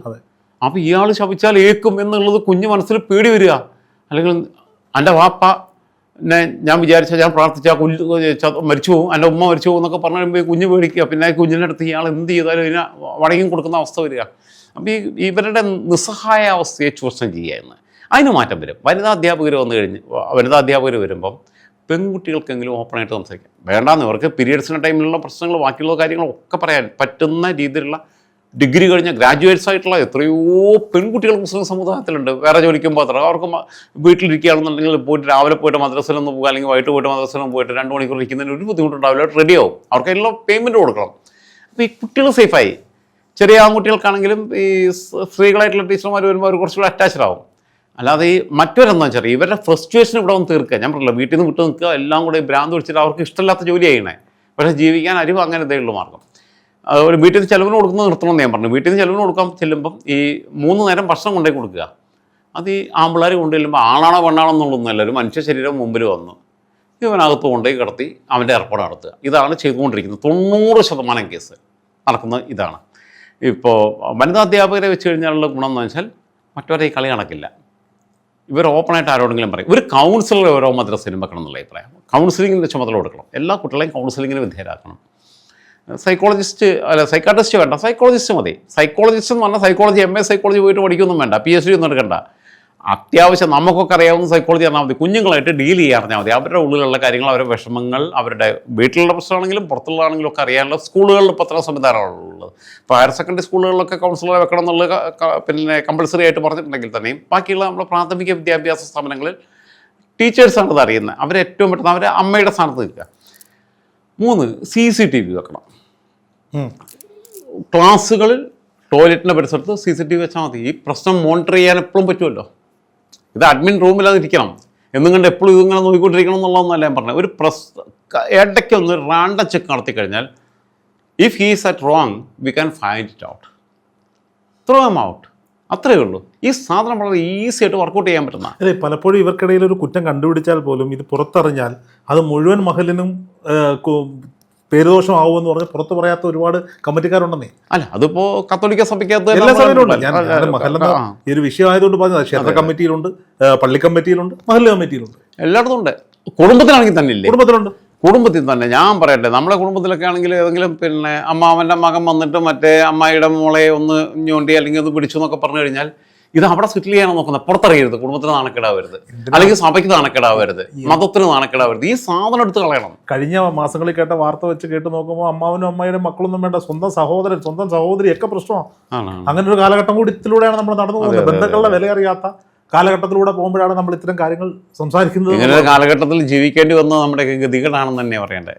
അപ്പോൾ ഇയാൾ ശപിച്ചാൽ ഏക്കും എന്നുള്ളത് കുഞ്ഞ് മനസ്സിൽ പേടി വരിക. അല്ലെങ്കിൽ എൻ്റെ വാപ്പ ഞാൻ വിചാരിച്ചാൽ ഞാൻ പ്രാർത്ഥിച്ചാൽ മരിച്ചു പോകും, എൻ്റെ ഉമ്മ മരിച്ചു പോകും എന്നൊക്കെ പറഞ്ഞു കഴിയുമ്പോൾ കുഞ്ഞ് പേടിക്കുക. പിന്നെ കുഞ്ഞിൻ്റെ അടുത്ത് ഇയാൾ എന്ത് ചെയ്താലും ഇതിനെ വടങ്ങിയും കൊടുക്കുന്ന അവസ്ഥ വരിക. അപ്പോൾ ഇവരുടെ നിസ്സഹായ അവസ്ഥയെ ചൂഷണം ചെയ്യുക. അതിന് മാറ്റം വരും. വനിതാ അധ്യാപകർ വരുമ്പം പെൺകുട്ടികൾക്കെങ്കിലും ഓപ്പണായിട്ട് സംസാരിക്കാം. വേണ്ടാന്ന് ഇവർക്ക് പീരിയഡ്സിൻ്റെ ടൈമിലുള്ള പ്രശ്നങ്ങൾ ബാക്കിയുള്ള കാര്യങ്ങളൊക്കെ പറയാൻ പറ്റുന്ന രീതിയിലുള്ള ഡിഗ്രി കഴിഞ്ഞ ഗ്രാജുവേറ്റ്സ് ആയിട്ടുള്ള എത്രയോ പെൺകുട്ടികൾ മുസ്ലിം സമുദായത്തിലുണ്ട്. വേറെ ജോലിക്കുമ്പോൾ അത്ര അവർക്ക് വീട്ടിലിരിക്കുകയാണെന്നുണ്ടെങ്കിൽ പോയിട്ട് രാവിലെ പോയിട്ട് മദ്രസയിലൊന്നും പോകുക, അല്ലെങ്കിൽ വൈകിട്ട് പോയിട്ട് മദ്രസയിലൊന്നും പോയിട്ട് 2 മണിക്കൂർ ഇരിക്കുന്നതിന് ഒരു ബുദ്ധിമുട്ടുണ്ടാവില്ല. റെഡിയാവും. അവർക്ക് എല്ലാം പേയ്മെൻറ്റ് കൊടുക്കണം. അപ്പോൾ ഈ കുട്ടികൾ സേഫായി. ചെറിയ ആൺകുട്ടികൾക്കാണെങ്കിലും ഈ സ്ത്രീകളായിട്ടുള്ള ടീച്ചർമാർ വരുമ്പോൾ അവർ കുറച്ചുകൂടെ അറ്റാച്ച്ഡ് ആവും. അല്ലാതെ ഈ മറ്റൊരെന്താ വെച്ചാൽ ഇവരുടെ ഫ്രസ്ട്രേഷൻ ഇവിടെ ഒന്ന് തീർക്കുക. ഞാൻ പറഞ്ഞില്ല, വീട്ടിൽ നിന്ന് വിട്ടു നിൽക്കുക, എല്ലാം കൂടെ ഭ്രാന്ത് പിടിച്ചിട്ട് അവർക്ക് ഇഷ്ടമില്ലാത്ത ജോലി ചെയ്യണേ. പക്ഷേ ജീവിക്കാൻ അരിവ് അങ്ങനെ ഇതേയുള്ള മാർഗം. ഒരു വീട്ടിൽ നിന്ന് ചിലവിന് കൊടുക്കുന്നത് നിർത്തണമെന്ന് ഞാൻ പറഞ്ഞു. വീട്ടിൽ നിന്ന് ചിലവിന് കൊടുക്കാൻ ചെല്ലുമ്പം ഈ 3 നേരം ഭക്ഷണം കൊണ്ടേ കൊടുക്കുക. അത് ഈ ആമ്പിള്ളേർ കൊണ്ടുചെല്ലുമ്പോൾ ആണാണോ പെണ്ണാണോ എന്നുള്ളതൊന്നുമല്ല, ഒരു മനുഷ്യ ശരീരം മുമ്പിൽ വന്നു ഇവനകത്ത് കൊണ്ടുപോയി കിടത്തി അവൻ്റെ ഏർപ്പാട് നടത്തുക. ഇതാണ് ചെയ്തുകൊണ്ടിരിക്കുന്നത്. 90% കേസ് നടക്കുന്നത് ഇതാണ്. ഇപ്പോൾ വനിതാ അധ്യാപകരെ വെച്ച് കഴിഞ്ഞാലുള്ള ഗുണം എന്ന് വെച്ചാൽ മറ്റവരെ ഈ കളി കണക്കില്ല. ഇവർ ഓപ്പണായിട്ട് ആരോടെങ്കിലും പറയും. ഒരു കൗൺസിലർ ഓരോ മദ്രസയിലും വെക്കണം എന്നുള്ള അഭിപ്രായം. കൗൺസിലിങ്ങിൻ്റെ ചുമതല കൊടുക്കണം. എല്ലാ കുട്ടികളെയും കൗൺസിലിങ്ങിന് വിധേയരാക്കണം. സൈക്കോളജിസ്റ്റ് അല്ല സൈക്കാട്രിസ്റ്റ് വേണ്ട, സൈക്കോളജിസ്റ്റ് മതി. സൈക്കോളജിസ്റ്റ് എന്ന് പറഞ്ഞാൽ സൈക്കോളജി MA സൈക്കോളജി പോയിട്ട് പഠിക്കൊന്നും വേണ്ട, PhD ഒന്നും എടുക്കണ്ട. അത്യാവശ്യം നമുക്കൊക്കെ അറിയാവുന്ന സൈക്കോളജി അറിഞ്ഞാൽ മതി. കുഞ്ഞുങ്ങളായിട്ട് ഡീൽ ചെയ്യാൻ അറിഞ്ഞാൽ മതി. അവരുടെ ഉള്ളിലുള്ള കാര്യങ്ങൾ, അവരുടെ വിഷമങ്ങൾ, അവരുടെ വീട്ടിലുള്ള പ്രശ്നമാണെങ്കിലും പുറത്തുള്ളതാണെങ്കിലും ഒക്കെ അറിയാനുള്ള സ്കൂളുകളിൽ ഇപ്പോൾ അത്ര സംവിധാനമാണുള്ളത്. ഇപ്പോൾ ഹയർ സെക്കൻഡറി സ്കൂളുകളിലൊക്കെ കൗൺസിലറെ വെക്കണം എന്നുള്ളത് പിന്നെ കമ്പൾസറി ആയിട്ട് പറഞ്ഞിട്ടുണ്ടെങ്കിൽ തന്നെയും ബാക്കിയുള്ള നമ്മുടെ പ്രാഥമിക വിദ്യാഭ്യാസ സ്ഥാപനങ്ങളിൽ ടീച്ചേഴ്സാണ് ഇത് അറിയുന്നത്. അവരേറ്റവും പെട്ടെന്ന് അവരെ അമ്മയുടെ സ്ഥാനത്ത് നിൽക്കുക. 3 CCTV വെക്കണം. ക്ലാസ്സുകളിൽ ടോയ്ലറ്റിൻ്റെ പരിസരത്ത് CCTV വെച്ചാൽ മതി. ഈ പ്രശ്നം മോണിറ്റർ ചെയ്യാൻ എപ്പോഴും പറ്റുമല്ലോ. ഇത് അഡ്മിൻ റൂമിലത് ഇരിക്കണം എന്നും കണ്ട് എപ്പോഴും ഇതിങ്ങനെ നോക്കിക്കൊണ്ടിരിക്കണം എന്നുള്ളതൊന്നല്ല ഞാൻ പറഞ്ഞത്. ഒരു ഇടയ്ക്കൊന്ന് റാൻഡം ചെക്ക് നടത്തി കഴിഞ്ഞാൽ if he is at wrong we can find it out, throw M out, അത്രയേ ഉള്ളൂ. ഈ സാധനം വളരെ ഈസി ആയിട്ട് വർക്കൗട്ട് ചെയ്യാൻ പറ്റുന്ന. അതെ, പലപ്പോഴും ഇവർക്കിടയിൽ ഒരു കുറ്റം കണ്ടുപിടിച്ചാൽ പോലും ഇത് പുറത്തറിഞ്ഞാൽ അത് മുഴുവൻ മഹലിനും പേരുദോഷമാവുമെന്ന് പറഞ്ഞ് പുറത്ത് പറയാത്ത ഒരുപാട് കമ്മിറ്റിക്കാരുണ്ടെന്നേ. അല്ല, അതിപ്പോ കത്തോലിക്ക സഭയ്ക്കകത്ത് എല്ലാ സഭയിലുണ്ട്. ഞാൻ മഹല്ലെന്ന ഈ ഒരു വിഷയമായതുകൊണ്ട് പറഞ്ഞത്. ക്ഷേത്ര കമ്മിറ്റിയിലുണ്ട്, പള്ളി കമ്മിറ്റിയിലുണ്ട്, മഹല്ല് കമ്മിറ്റിയിലുണ്ട്, എല്ലായിടത്തും ഉണ്ട്. കുടുംബത്തിലാണെങ്കിൽ തന്നെ ഇല്ലേ? കുടുംബത്തിലുണ്ട്. കുടുംബത്തിൽ തന്നെ ഞാൻ പറയട്ടെ, നമ്മുടെ കുടുംബത്തിലൊക്കെ ആണെങ്കിൽ ഏതെങ്കിലും പിന്നെ അമ്മാവൻ്റെ മകൻ വന്നിട്ട് മറ്റേ അമ്മായിയുടെ മോളെ ഒന്ന് ഞോണ്ടി അല്ലെങ്കിൽ ഒന്ന് പിടിച്ചു എന്നൊക്കെ പറഞ്ഞു കഴിഞ്ഞാൽ ഇത് അവിടെ സെറ്റിൽ ചെയ്യാനാണ് നോക്കുന്നത്. പുറത്തറിയരുത്, കുടുംബത്തിന് നാണക്കേടാവരുത്, അല്ലെങ്കിൽ സഭയ്ക്ക് നാണക്കേടാവരുത്, മതത്തിന് നാണക്കേടാവരുത്. ഈ സാധനം എടുത്ത് കളയണം. കഴിഞ്ഞ മാസങ്ങളിൽ കേട്ട വാർത്ത വെച്ച് കേട്ട് നോക്കുമ്പോൾ അമ്മാവനും അമ്മയുടെ മക്കളൊന്നും വേണ്ട, സ്വന്തം സഹോദരൻ സ്വന്തം സഹോദരി ഒക്കെ പ്രശ്നമാണ്. അങ്ങനെ ഒരു കാലഘട്ടം കൂടി ഇതിലൂടെയാണ് നമ്മൾ നടന്നു പോകുന്നത്. ബന്ധുക്കളുടെ വില അറിയാത്ത കാലഘട്ടത്തിലൂടെ പോകുമ്പോഴാണ് നമ്മൾ ഇത്തരം കാര്യങ്ങൾ സംസാരിക്കുന്നത്. ഇങ്ങനെ ഒരു കാലഘട്ടത്തിൽ ജീവിക്കേണ്ടി വന്നത് നമ്മുടെ ഗതികളാണെന്ന് തന്നെ പറയണ്ടേ.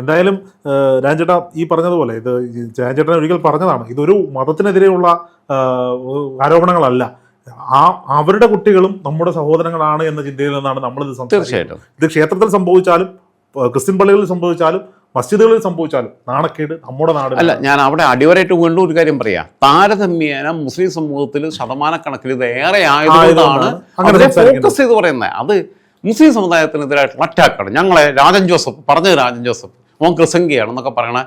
എന്തായാലും രാജേട്ടാ ഈ പറഞ്ഞതുപോലെ ഇത് രാജേട്ടൻ ഒരിക്കൽ പറഞ്ഞതാണ്, ഇതൊരു മതത്തിനെതിരെയുള്ള ആരോപണങ്ങളല്ല. അവരുടെ കുട്ടികളും നമ്മുടെ സഹോദരങ്ങളാണ് എന്ന ചിന്തയിൽ നിന്നാണ് നമ്മളിത് സംസാരിക്കുന്നത്. ഇത് ക്ഷേത്രത്തിൽ സംഭവിച്ചാലും ക്രിസ്ത്യൻ പള്ളികളിൽ സംഭവിച്ചാലും മസ്ജിദുകളിൽ സംഭവിച്ചാലും നാണക്കേട് നമ്മുടെ നാട് അല്ല. ഞാൻ അവിടെ അടിവരായിട്ട് വീണ്ടും ഒരു കാര്യം പറയാം. താരതമ്യേന മുസ്ലിം സമൂഹത്തിൽ ശതമാനക്കണക്കിൽ ഇത് ഏറെ ആയതുകൊണ്ടാണ് ഫോക്കസ് ചെയ്ത് പറയുന്നത്. അത് മുസ്ലിം സമുദായത്തിനെതിരായിട്ടുള്ള അറ്റാക്കാണ്. ഞങ്ങളെ രാജൻ ജോസഫ് പറഞ്ഞത്, രാജൻ ജോസഫ് ഓൻ ക്രിസംഗിയാണെന്നൊക്കെ പറയണ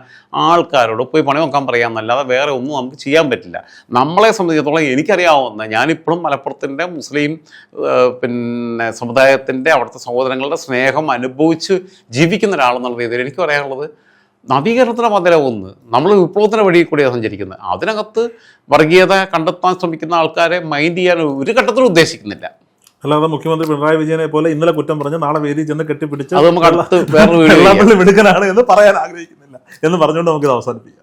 ആൾക്കാരോട് പോയി പണി നോക്കാൻ പറയാമെന്നല്ലാതെ വേറെ ഒന്നും നമുക്ക് ചെയ്യാൻ പറ്റില്ല. നമ്മളെ സംബന്ധിച്ചിടത്തോളം എനിക്കറിയാവുന്ന, ഞാനിപ്പോഴും മലപ്പുറത്തിൻ്റെ മുസ്ലിം പിന്നെ സമുദായത്തിൻ്റെ അവിടുത്തെ സഹോദരങ്ങളുടെ സ്നേഹം അനുഭവിച്ച് ജീവിക്കുന്ന ഒരാളെന്നുള്ള രീതിയിൽ എനിക്ക് പറയാനുള്ളത്, നവീകരണത്തിൻ്റെ പതിലൊന്ന് നമ്മൾ വിപ്ലവത്തിൻ്റെ വഴി കൂടിയാണ് സഞ്ചരിക്കുന്നത്. അതിനകത്ത് വർഗീയത കണ്ടെത്താൻ ശ്രമിക്കുന്ന ആൾക്കാരെ മൈൻഡ് ചെയ്യാൻ ഒരു ഘട്ടത്തിലും ഉദ്ദേശിക്കുന്നില്ല. അല്ലാതെ മുഖ്യമന്ത്രി പിണറായി വിജയനെ പോലെ ഇന്നലെ കുറ്റം പറഞ്ഞ് നാളെ വേദി ചെന്ന് കെട്ടിപ്പിടിച്ച് അത് നമുക്ക് അടുത്ത് വേറെ മിടുക്കനാണ് എന്ന് പറയാൻ ആഗ്രഹിക്കുന്നില്ല എന്ന് പറഞ്ഞുകൊണ്ട് നമുക്കിത് അവസാനിപ്പിക്കാം.